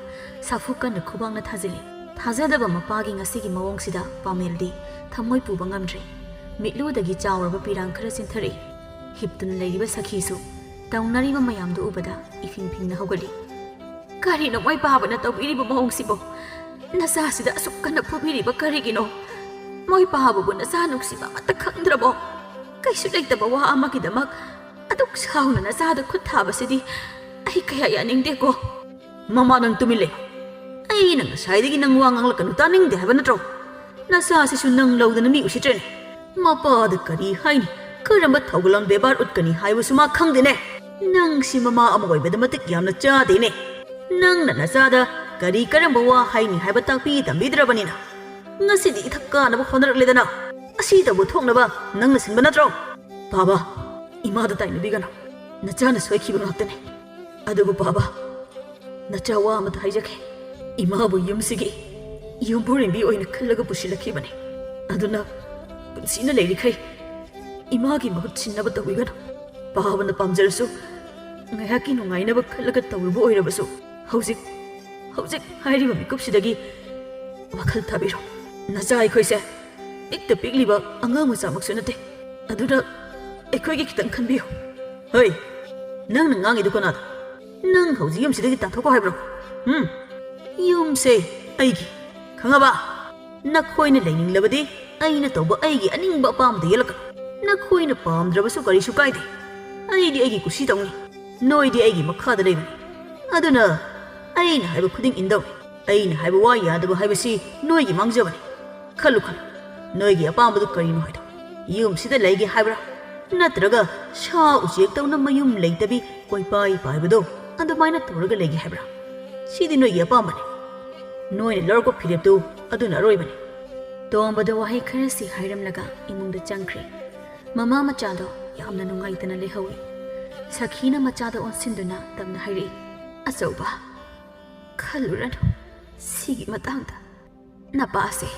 ꯁꯥꯐꯨ ꯀꯟꯅ ꯈꯨꯕꯥꯛꯅ ꯊꯥꯖꯤꯜꯂꯤ꯫ ꯊꯥꯖꯗꯕ ꯃꯄꯥꯒꯤ ꯉꯁꯤꯒꯤ ꯃꯑꯣꯡꯁꯤꯗ ꯄꯥꯃꯦꯜꯗꯤ ꯊꯃꯣꯏ ꯄꯨꯕ ꯉꯝꯗ꯭ꯔꯦ꯫ ꯃꯤꯠꯂꯨꯗꯒꯤ ꯆꯥꯎꯔꯕ ꯄꯤꯔꯥꯡ ꯈꯔ ꯆꯤꯟꯊꯔꯛꯏ꯫ ꯍꯤꯞꯇꯨꯅ ꯂꯩꯔꯤꯕ ꯁꯈꯤꯁꯨ ꯇꯧꯅꯔꯤꯕ ꯃꯌꯥꯝꯗꯨ ꯎꯕꯗ ꯏꯐꯤꯡ ꯐꯤꯡꯅ ꯍꯧꯒꯠꯂꯤ꯫ ꯀꯔꯤꯅꯣ ꯃꯣꯏ ꯄꯥꯕꯅ ꯇꯧꯕꯤꯔꯤꯕ ꯃꯑꯣꯡꯁꯤꯕꯣ? ꯅꯆꯥꯁꯤꯗ ꯑꯁꯨꯛ ꯀꯟꯅ ꯐꯨꯕꯤꯔꯤꯕ ꯀꯔꯤꯒꯤꯅꯣ? ꯃꯣꯏ ꯄꯥꯕꯕꯨ ꯅꯆꯥ ꯅꯨꯡꯁꯤꯕ ꯑꯃꯠꯇ ꯈꯪꯗ꯭ꯔꯕꯣ? ꯀꯩꯁꯨ ꯂꯩꯇꯕ ꯋꯥ ꯑꯃꯒꯤꯗꯃꯛ ꯑꯗꯨꯛ ꯁꯥꯎꯅ ꯅꯆꯥꯗ ꯈꯨꯠ ꯊꯥꯕꯁꯤꯗꯤ ꯑꯩ ꯀꯌꯥ ꯌꯥꯅꯤꯡꯗꯦꯀꯣ꯫ ꯃꯃꯥ ꯅꯪ ꯇꯨꯃꯤꯟ ꯂꯩ꯫ ꯑꯩꯅ ꯉꯁꯥꯏꯗꯒꯤ ꯅꯪ ꯋꯥ ꯉꯥꯡꯂꯛꯀꯅꯨ ꯇꯥꯅꯤꯡꯗꯦ ꯍꯥꯏꯕ ꯅꯠꯇ꯭ꯔꯣ? ꯅꯆꯥꯁꯤꯁꯨ ꯅꯪ ꯂꯧꯗꯅ ꯃꯤ ꯎꯁꯤꯠꯇ꯭ꯔꯦꯅꯦ꯫ ꯃꯄꯥꯗ ꯀꯔꯤ ꯍꯥꯏꯅꯤ, ꯀꯔꯝꯕ ꯊꯧꯒꯜꯂꯣꯟ ꯕꯦꯕꯥꯔ ꯎꯠꯀꯅꯤ ꯍꯥꯏꯕꯁꯨ ꯃꯥ ꯈꯪꯗꯦꯅꯦ꯫ ꯅꯪꯁꯤ ꯃꯃꯥ ꯑꯃ ꯑꯣꯏꯕꯗ ꯃꯇꯤꯛ ꯌꯥꯝꯅ ꯆꯥꯗꯦꯅꯦ꯫ ꯅꯪꯅ ꯅꯆꯥꯗ ꯀꯔꯝꯕ ꯋꯥ ꯍꯥꯏꯅꯤ ꯍꯥꯏꯕ ꯇꯥꯛꯄꯤ ꯇꯝꯕꯤꯗ꯭ꯔꯕꯅꯤꯅ ꯉꯁꯤꯗꯤ ꯏꯊꯛ ꯀꯥꯅꯕ ꯍꯣꯠꯅꯔꯛꯂꯦꯗꯅ꯫ ꯑꯁꯤꯗꯕꯨ ꯊꯣꯛꯅꯕ ꯅꯪꯅ ꯁꯤꯟꯕ ꯅꯠꯇ꯭ꯔꯣ? ꯕꯥꯕꯥ, ꯏꯃꯥꯗ ꯇꯥꯏꯅꯕꯤꯒꯅꯨ꯫ ꯅꯆꯥꯅ ꯁꯣꯏꯈꯤꯕ ꯉꯥꯛꯇꯅꯤ꯫ ꯑꯗꯨꯕꯨ ꯕꯥꯕꯥ, ꯅꯆꯥ ꯋꯥ ꯑꯃꯗ ꯍꯥꯏꯖꯒꯦ꯫ ꯏꯃꯥꯕꯨ ꯌꯨꯝꯁꯤꯒꯤ ꯌꯨꯝꯕꯨꯔꯦꯝꯕꯤ ꯑꯣꯏꯅ ꯈꯜꯂꯒ ꯄꯨꯁꯤꯜꯂꯛꯈꯤꯕꯅꯤ꯫ ꯑꯗꯨꯅ ꯄꯨꯟꯁꯤꯅ ꯂꯩꯔꯤꯈꯩ ꯏꯃꯥꯒꯤ ꯃꯍꯨꯠ ꯁꯤꯟꯅꯕ ꯇꯧꯕꯤꯒꯅꯨ꯫ ꯄꯥꯕꯅ ꯄꯥꯝꯖꯔꯁꯨ ꯉꯥꯏꯍꯥꯛꯀꯤ ꯅꯨꯡꯉꯥꯏꯅꯕ ꯈꯜꯂꯒ ꯇꯧꯔꯨꯕ ꯑꯣꯏꯔꯕꯁꯨ ꯍꯧꯖꯤꯛ ꯍꯥꯏꯔꯤꯕ ꯃꯤꯀꯨꯞꯁꯤꯗꯒꯤ ꯋꯥꯈꯜ ꯊꯥꯕꯤꯔꯣ꯫ ꯅꯆꯥ ꯑꯩꯈꯣꯏꯁꯦ ꯄꯤꯛꯇ ꯄꯤꯛꯂꯤꯕ ꯑꯉꯥꯡ ꯃꯆꯥꯃꯛꯁꯨ ꯅꯠꯇꯦ꯫ ꯑꯗꯨꯅ ꯑꯩꯈꯣꯏꯒꯤ ꯈꯤꯇꯪ ꯈꯟꯕꯤꯌꯨ꯫ ꯍꯣꯏ, ꯅꯪꯅ ꯉꯥꯡꯉꯤꯗꯨ ꯀꯅꯥꯗ? ꯅꯪ ꯍꯧꯖꯤꯛ ꯌꯨꯝꯁꯤꯗꯒꯤ ꯇꯥꯟꯊꯣꯛꯀꯣ ꯍꯥꯏꯕ꯭ꯔꯣ? ꯌꯨꯝꯁꯦ ꯑꯩꯒꯤ, ꯈꯪꯉꯕ? ꯅꯈꯣꯏꯅ ꯂꯩꯅꯤꯡꯂꯕꯗꯤ ꯑꯩꯅ ꯇꯧꯕ ꯑꯩꯒꯤ ꯑꯅꯤꯡꯕ ꯑꯄꯥꯝꯕꯗ ꯌꯦꯜꯂꯛꯀꯅꯨ꯫ ꯅꯈꯣꯏꯅ ꯄꯥꯝꯗ꯭ꯔꯕꯁꯨ ꯀꯔꯤꯁꯨ ꯀꯥꯏꯗꯦ꯫ ꯑꯩꯗꯤ ꯑꯩꯒꯤ ꯀꯨꯁꯤ ꯇꯧꯅꯤ꯫ ꯅꯣꯏꯗꯤ ꯑꯩꯒꯤ ꯃꯈꯥꯗ ꯂꯩꯕꯅꯤ꯫ ꯑꯗꯨꯅ ꯑꯩꯅ ꯍꯥꯏꯕ ꯈꯨꯗꯤꯡ ꯏꯟꯗꯧꯅꯤ꯫ ꯑꯩꯅ ꯍꯥꯏꯕ ꯋꯥ ꯌꯥꯗꯕ ꯍꯥꯏꯕꯁꯤ ꯅꯣꯏꯒꯤ ꯃꯥꯡꯖꯕꯅꯤ꯫ ꯈꯜꯂꯨ, ꯅꯣꯏꯒꯤ ꯑꯄꯥꯝꯕꯗꯨ ꯀꯔꯤꯅꯣ ꯍꯥꯏꯗꯣ꯫ ꯌꯨꯝꯁꯤꯗ ꯂꯩꯒꯦ ꯍꯥꯏꯕ꯭ꯔꯥ? ꯅꯠꯇ꯭ꯔꯒ ꯁꯥ ꯎꯆꯦꯛ ꯇꯧꯅ ꯃꯌꯨꯝ ꯂꯩꯇꯕꯤ ꯀꯣꯏꯄꯥꯏ ꯄꯥꯏꯕꯗꯣ ꯑꯗꯨꯃꯥꯏꯅ ꯇꯧꯔꯒ ꯂꯩꯒꯦ ꯍꯥꯏꯕ꯭ꯔꯥ? ꯁꯤꯗꯤ ꯅꯣꯏꯒꯤ ꯑꯄꯥꯝꯕꯅꯤ꯫ ꯅꯣꯏꯅ ꯂꯧꯔꯛꯄ ꯐꯤꯔꯦꯞꯇꯨ ꯑꯗꯨꯅ ꯑꯔꯣꯏꯕꯅꯤ꯫ ꯇꯣꯝꯕꯗ ꯋꯥꯍꯩ ꯈꯔꯁꯤ ꯍꯥꯏꯔꯝꯂꯒ ꯏꯃꯨꯡꯗ ꯆꯪꯈ꯭ꯔꯦ꯫ ꯃꯃꯥ ꯃꯆꯥꯗꯣ ꯌꯥꯝꯅ ꯅꯨꯡꯉꯥꯏꯇꯅ ꯂꯩꯍꯧꯏ꯫ ꯁꯈꯤꯅ ꯃꯆꯥꯗ ꯑꯣꯟꯁꯤꯟꯗꯨꯅ ꯇꯞꯅ ꯍꯥꯏꯔꯛꯏ꯫ ꯑꯆꯧꯕ, ꯈꯜꯂꯨꯔꯅꯨ ꯁꯤꯒꯤ ꯃꯇꯥꯡꯗ꯫ ꯅꯄꯥꯁꯦ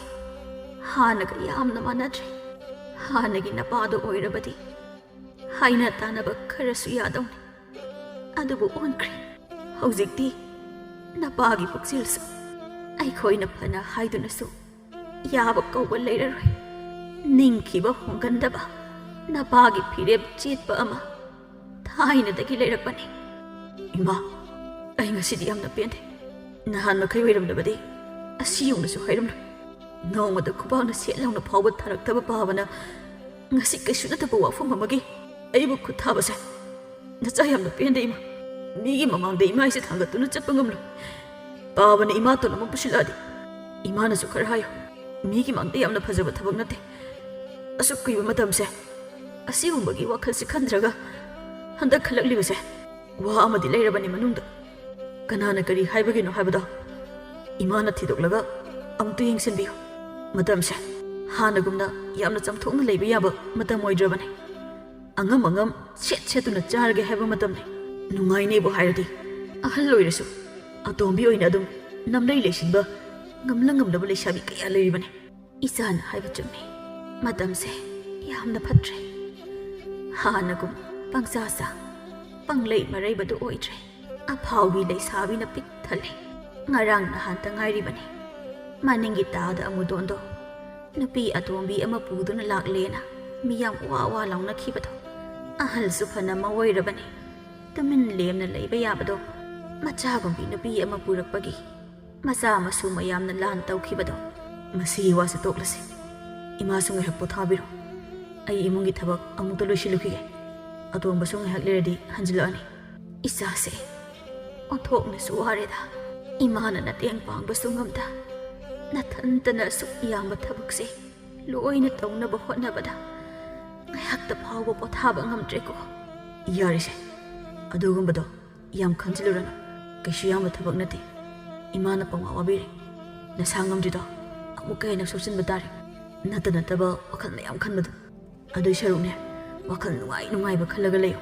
ꯍꯥꯟꯅꯒ ꯌꯥꯝꯅ ꯃꯥꯟꯅꯗ꯭ꯔꯦ꯫ ꯍꯥꯟꯅꯒꯤ ꯅꯄꯥꯗꯣ ꯑꯣꯏꯔꯕꯗꯤ ꯍꯥꯏꯅ ꯇꯥꯅꯕ ꯈꯔꯁꯨ ꯌꯥꯗꯧꯅꯤ꯫ ꯑꯗꯨꯕꯨ ꯑꯣꯟꯈ꯭ꯔꯦ꯫ ꯍꯧꯖꯤꯛꯇꯤ ꯅꯄꯥꯒꯤ ꯄꯨꯛꯆꯦꯜꯁꯨ ꯑꯩꯈꯣꯏꯅ ꯐꯅ ꯍꯥꯏꯗꯨꯅꯁꯨ ꯌꯥꯕ ꯀꯧꯕ ꯂꯩꯔꯔꯣꯏ꯫ ꯅꯤꯡꯈꯤꯕ ꯍꯣꯡꯒꯟꯗꯕ ꯅꯄꯥꯒꯤ ꯐꯤꯔꯦꯞ ꯆꯦꯠꯄ ꯑꯃ ꯊꯥꯏꯅꯗꯒꯤ ꯂꯩꯔꯛꯄꯅꯤ꯫ ꯏꯃꯥ, ꯑꯩ ꯉꯁꯤꯗꯤ ꯌꯥꯝꯅ ꯄꯦꯟꯗꯦ꯫ ꯅꯍꯥꯟ ꯃꯈꯩ ꯑꯣꯏꯔꯝꯂꯕꯗꯤ ꯑꯁꯤ ꯌꯧꯅꯁꯨ ꯍꯥꯏꯔꯝꯂꯣꯏ꯫ ꯅꯣꯡꯃꯗ ꯈꯨꯕꯥꯛꯅ ꯁꯦꯠ ꯂꯥꯎꯅ ꯐꯥꯎꯕ ꯊꯥꯔꯛꯇꯕ ꯄꯥꯕꯅ ꯉꯁꯤ ꯀꯩꯁꯨ ꯅꯠꯇꯕ ꯋꯥꯐꯝ ꯑꯃꯒꯤ ꯑꯩꯕꯨ ꯈꯨꯠ ꯊꯥꯕꯁꯦ ꯅꯆꯥ ꯌꯥꯝꯅ ꯄꯦꯟꯗꯦ ꯏꯃꯥ꯫ ꯃꯤꯒꯤ ꯃꯃꯥꯡꯗ ꯏꯃꯥ ꯑꯩꯁꯦ ꯊꯥꯡꯒꯠꯇꯨꯅ ꯆꯠꯄ ꯉꯝꯂꯣꯏ꯫ ꯄꯥꯕꯅ ꯏꯃꯥꯇꯣꯟ ꯑꯃ ꯄꯨꯁꯤꯜꯂꯛꯑꯗꯤ ꯏꯃꯥꯅꯁꯨ ꯈꯔ ꯍꯥꯏꯌꯨ꯫ ꯃꯤꯒꯤ ꯃꯥꯡꯗ ꯌꯥꯝꯅ ꯐꯖꯕ ꯊꯕꯛ ꯅꯠꯇꯦ꯫ ꯑꯁꯨꯛ ꯀꯨꯏꯕ ꯃꯇꯝꯁꯦ ꯑꯁꯤꯒꯨꯝꯕꯒꯤ ꯋꯥꯈꯜꯁꯦ ꯈꯟꯗ꯭ꯔꯒ ꯍꯟꯗꯛ ꯈꯜꯂꯛꯂꯤꯕꯁꯦ ꯋꯥ ꯑꯃꯗꯤ ꯂꯩꯔꯕꯅꯤ ꯃꯅꯨꯡꯗ꯫ ꯀꯅꯥꯅ ꯀꯔꯤ ꯍꯥꯏꯕꯒꯤꯅꯣ ꯍꯥꯏꯕꯗꯣ ꯏꯃꯥꯅ ꯊꯤꯗꯣꯛꯂꯒ ꯑꯃꯨꯛꯇ ꯌꯦꯡꯁꯤꯟꯕꯤꯌꯨ꯫ ꯃꯇꯝꯁꯦ ꯍꯥꯟꯅꯒꯨꯝꯅ ꯌꯥꯝꯅ ꯆꯝꯊꯣꯛꯅ ꯂꯩꯕ ꯌꯥꯕ ꯃꯇꯝ ꯑꯣꯏꯗ꯭ꯔꯕꯅꯤ꯫ ꯑꯉꯝ ꯁꯦꯠꯇꯨꯅ ꯆꯥꯔꯒꯦ ꯍꯥꯏꯕ ꯃꯇꯝꯅꯤ꯫ ꯅꯨꯡꯉꯥꯏꯅꯦꯕꯨ ꯍꯥꯏꯔꯗꯤ ꯑꯍꯜ ꯑꯣꯏꯔꯁꯨ ꯑꯇꯣꯝꯕꯤ ꯑꯣꯏꯅ ꯑꯗꯨꯝ ꯅꯝꯂꯩ ꯂꯩꯁꯤꯟꯕ ꯉꯝꯂꯕ ꯂꯩꯁꯥꯕꯤ ꯀꯌꯥ ꯂꯩꯔꯤꯕꯅꯤ꯫ ꯏꯆꯥꯅ ꯍꯥꯏꯕ ꯆꯨꯝꯃꯤ ꯃꯇꯝꯁꯦ ꯌꯥꯝꯅ ꯐꯠꯇ꯭ꯔꯦ ꯍꯥꯟꯅꯒꯨꯝ ꯄꯪꯆꯥ ꯆꯥ ꯄꯪꯂꯩ ꯃꯔꯩꯕꯗꯨ ꯑꯣꯏꯗ꯭ꯔꯦ ꯑꯐꯥꯎꯕꯤ ꯂꯩꯁꯥꯕꯤꯅ ꯄꯤꯛ ꯊꯜꯂꯦ ꯉꯔꯥꯡ ꯅꯍꯥꯟꯇ ꯉꯥꯏꯔꯤꯕꯅꯤ ꯃꯅꯤꯡꯒꯤ ꯇꯥꯗ ꯑꯃꯨꯗꯣꯟꯗꯣ ꯅꯨꯄꯤ ꯑꯇꯣꯝꯕꯤ ꯑꯃ ꯄꯨꯗꯨꯅ ꯂꯥꯛꯂꯦꯅ ꯃꯤꯌꯥꯝ ꯋꯥ ꯋꯥ ꯂꯥꯎꯅꯈꯤꯕꯗꯣ ꯑꯍꯜꯁꯨ ꯐꯅ ꯑꯃ ꯑꯣꯏꯔꯕꯅꯤ ꯇꯨꯃꯤꯟ ꯂꯦꯝꯅ ꯂꯩꯕ ꯌꯥꯕꯗꯣ ꯃꯆꯥꯒꯨꯝꯕꯤ ꯅꯨꯄꯤ ꯑꯃ ꯄꯨꯔꯛꯄꯒꯤ ꯃꯆꯥ ꯃꯁꯨ ꯃꯌꯥꯝꯅ ꯂꯥꯟ ꯇꯧꯈꯤꯕꯗꯣ ꯃꯁꯤꯒꯤ ꯋꯥꯁꯦ ꯇꯣꯛꯂꯁꯤ ꯏꯃꯥꯁꯨ ꯉꯥꯏꯍꯥꯛ ꯄꯣꯊꯥꯕꯤꯔꯣ ꯑꯩ ꯏꯃꯨꯡꯒꯤ ꯊꯕꯛ ꯑꯃꯨꯛꯇ ꯂꯣꯏꯁꯤꯜꯂꯨꯈꯤꯒꯦ ꯑꯇꯣꯝꯕꯁꯨ ꯉꯥꯏꯍꯥꯛ ꯂꯩꯔꯗꯤ ꯍꯟꯖꯤꯜꯂꯛꯑꯅꯤ ꯏꯆꯥꯁꯦ ꯑꯣꯟꯊꯣꯛꯅꯁꯨ ꯋꯥꯔꯦꯗ ꯏꯃꯥꯅ ꯃꯇꯦꯡ ꯄꯥꯡꯕꯁꯨ ꯉꯝꯗ ꯅꯊꯟꯇꯅ ꯑꯁꯨꯛ ꯌꯥꯝꯕ ꯊꯕꯛꯁꯦ ꯂꯣꯏꯅ ꯇꯧꯅꯕ ꯍꯣꯠꯅꯕꯗ ꯉꯥꯏꯍꯥꯛꯇ ꯐꯥꯎꯕ ꯄꯣꯊꯥꯕ ꯉꯝꯗ꯭ꯔꯦꯀꯣ ꯌꯥꯔꯤꯁꯦ ꯑꯗꯨꯒꯨꯝꯕꯗꯣ ꯌꯥꯝ ꯈꯟꯖꯤꯜꯂꯨꯔꯅꯨ ꯀꯩꯁꯨ ꯌꯥꯝꯕ ꯊꯕꯛ ꯅꯠꯇꯦ ꯏꯃꯥꯅ ꯄꯪꯋꯥ ꯋꯥꯕꯤꯔꯦ ꯅꯁꯥ ꯉꯝꯗ꯭ꯔꯤꯗꯣ ꯑꯃꯨꯛꯀ ꯍꯦꯟꯅ ꯁꯣꯛꯆꯤꯟꯕ ꯇꯥꯔꯦ ꯅꯠꯇꯕ ꯋꯥꯈꯜ ꯃꯌꯥꯝ ꯈꯟꯕꯗꯣ ꯑꯗꯨꯏ ꯁꯔꯨꯛꯅꯦ ꯋꯥꯈꯜ ꯅꯨꯡꯉꯥꯏꯕ ꯈꯜꯂꯒ ꯂꯩꯌꯨ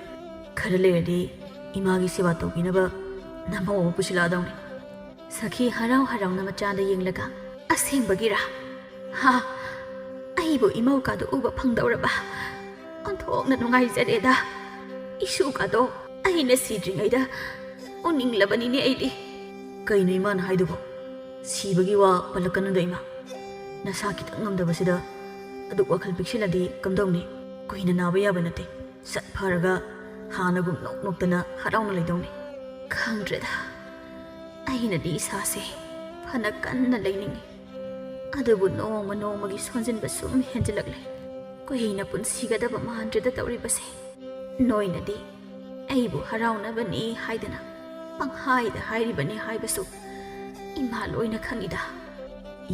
ꯈꯔ ꯂꯩꯔꯗꯤ ꯏꯃꯥꯒꯤ ꯁꯦꯕꯥ ꯇꯧꯕꯤꯅꯕ ꯅꯃꯧ ꯑꯃ ꯄꯨꯁꯤꯜꯂꯛꯑꯗꯧꯅꯤ ꯁꯈꯤ ꯍꯔꯥꯎ ꯍꯔꯥꯎꯅ ꯃꯆꯥꯗ ꯌꯦꯡꯂꯒ ꯑꯁꯦꯡꯕꯒꯤꯔꯥ ꯍꯥ ꯑꯩꯕꯨ ꯏꯃꯧꯀꯥꯗꯣ ꯎꯕ ꯐꯪꯗꯧꯔꯕ ꯑꯣꯟꯊꯣꯛꯅ ꯅꯨꯡꯉꯥꯏꯖꯔꯦꯗ ꯏꯁꯨꯀꯥꯗꯣ ꯑꯩꯅ ꯁꯤꯗ꯭ꯔꯤꯉꯩꯗ ꯎꯅꯤꯡꯂꯕꯅꯤꯅꯦ ꯑꯩꯗꯤ ꯀꯩꯅꯣ ꯏꯃꯥꯅ ꯍꯥꯏꯗꯨꯕꯣ ꯁꯤꯕꯒꯤ ꯋꯥ ꯄꯜꯂꯛꯀꯅꯨꯗ ꯏꯃꯥ ꯅꯁꯥ ꯈꯤꯇꯪ ꯉꯝꯗꯕꯁꯤda ꯑꯗꯨꯛ ꯋꯥꯈꯜ ꯄꯤꯛꯁꯤꯜꯂꯗꯤ ꯀꯝꯗꯧꯅꯤ ꯀꯨꯏꯅ ꯅꯥꯕ ꯌꯥꯕ ꯅꯠꯇꯦ ꯁꯠ ꯐꯔꯒ ꯍꯥꯟꯅꯒꯨꯝ ꯅꯣꯛꯇꯅ ꯍꯔꯥꯎꯅ ꯂꯩꯗꯧꯅꯤ ꯈꯪꯗ꯭ꯔꯦꯗ ꯑꯩꯅꯗꯤ ꯏꯁꯥꯁꯦ ꯐꯅ ꯀꯟꯅ ꯂꯩꯅꯤꯡꯉꯤ ꯑꯗꯨꯕꯨ ꯅꯣꯡꯃꯒꯤ ꯁꯣꯟꯖꯤꯟꯕ ꯁꯨꯝ ꯍꯦꯟꯖꯤꯜꯂꯛꯂꯦ ꯀꯨꯏꯅ ꯄꯨꯟꯁꯤꯒꯗꯕ ꯃꯥꯟꯗ꯭ꯔꯦꯗ ꯇꯧꯔꯤꯕꯁꯦ ꯅꯣꯏꯅꯗꯤ ꯑꯩꯕꯨ ꯍꯔꯥꯎꯅꯕꯅꯤ ꯍꯥꯏꯗꯅ ꯄꯪꯍꯥꯏꯗ ꯍꯥꯏꯔꯤꯕꯅꯤ ꯍꯥꯏꯕꯁꯨ ꯏꯃꯥ ꯂꯣꯏꯅ ꯈꯪꯏꯗ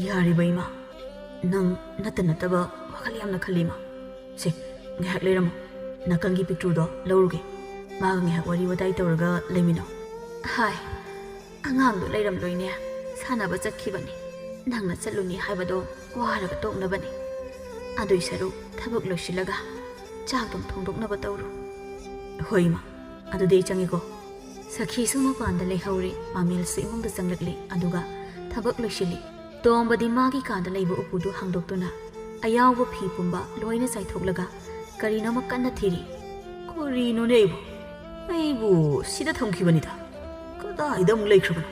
ꯌꯥꯔꯤꯕ ꯏꯃꯥ ꯅꯪ ꯅꯠꯇꯕ ꯋꯥꯈꯜ ꯌꯥꯝꯅ ꯈꯜꯂꯤ ꯏꯃꯥ ꯁꯦ ꯉꯥꯏꯍꯥꯛ ꯂꯩꯔꯝꯃꯣ ꯅꯥꯀꯜꯒꯤ ꯄꯤꯛꯇ꯭ꯔꯨꯗꯣ ꯂꯧꯔꯨꯒꯦ ꯃꯥꯒ ꯉꯥꯏꯍꯥꯛ ꯋꯥꯔꯤ ꯋꯥꯇꯥꯏ ꯇꯧꯔꯒ ꯂꯩꯃꯤꯟꯅꯧ ꯍꯥꯏ ꯑꯉꯥꯡꯗꯣ ꯂꯩꯔꯝꯂꯣꯏꯅꯦ ꯁꯥꯟꯅꯕ ꯆꯠꯈꯤꯕꯅꯤ ꯅꯪꯅ ꯆꯠꯂꯨꯅꯤ ꯍꯥꯏꯕꯗꯣ ꯋꯥꯔꯒ ꯇꯣꯛꯅꯕꯅꯤ ꯑꯗꯨꯏ ꯁꯔꯨꯛ ꯊꯕꯛ ꯂꯣꯏꯁꯤꯜꯂꯒ ꯆꯥꯛꯇꯨꯝ ꯊꯣꯡꯗꯣꯛꯅꯕ ꯇꯧꯔꯨ ꯍꯣꯏ ꯏꯃꯥ ꯑꯗꯨꯗꯤ ꯑꯩ ꯆꯪꯉꯤꯀꯣ ꯁꯈꯤꯁꯨ ꯃꯄꯥꯟꯗ ꯂꯩꯍꯧꯔꯤ ꯄꯥꯃꯦꯜꯁꯨ ꯏꯃꯨꯡꯗ ꯆꯪꯂꯛꯂꯤ ꯑꯗꯨꯒ ꯊꯕꯛ ꯂꯣꯏꯁꯤꯜꯂꯤ ꯇꯣꯝꯕꯗꯤ ꯃꯥꯒꯤ ꯀꯥꯗ ꯂꯩꯕ ꯎꯄꯨꯗꯨ ꯍꯥꯡꯗꯣꯛꯇꯨꯅ ꯑꯌꯥꯎꯕ ꯐꯤ ꯄꯨꯝꯕ ꯂꯣꯏꯅ ꯆꯥꯏꯊꯣꯛꯂꯒ ꯀꯔꯤꯅꯣꯃ ꯀꯟꯅ ꯊꯤꯔꯤ ꯀꯔꯤꯅꯣꯅꯦ ꯑꯩꯕꯨ ꯁꯤꯗ ꯊꯝꯈꯤꯕꯅꯤꯗ ꯀꯗꯥꯏꯗ ꯑꯃꯨꯛ ꯂꯩꯈ꯭ꯔꯕꯅꯣ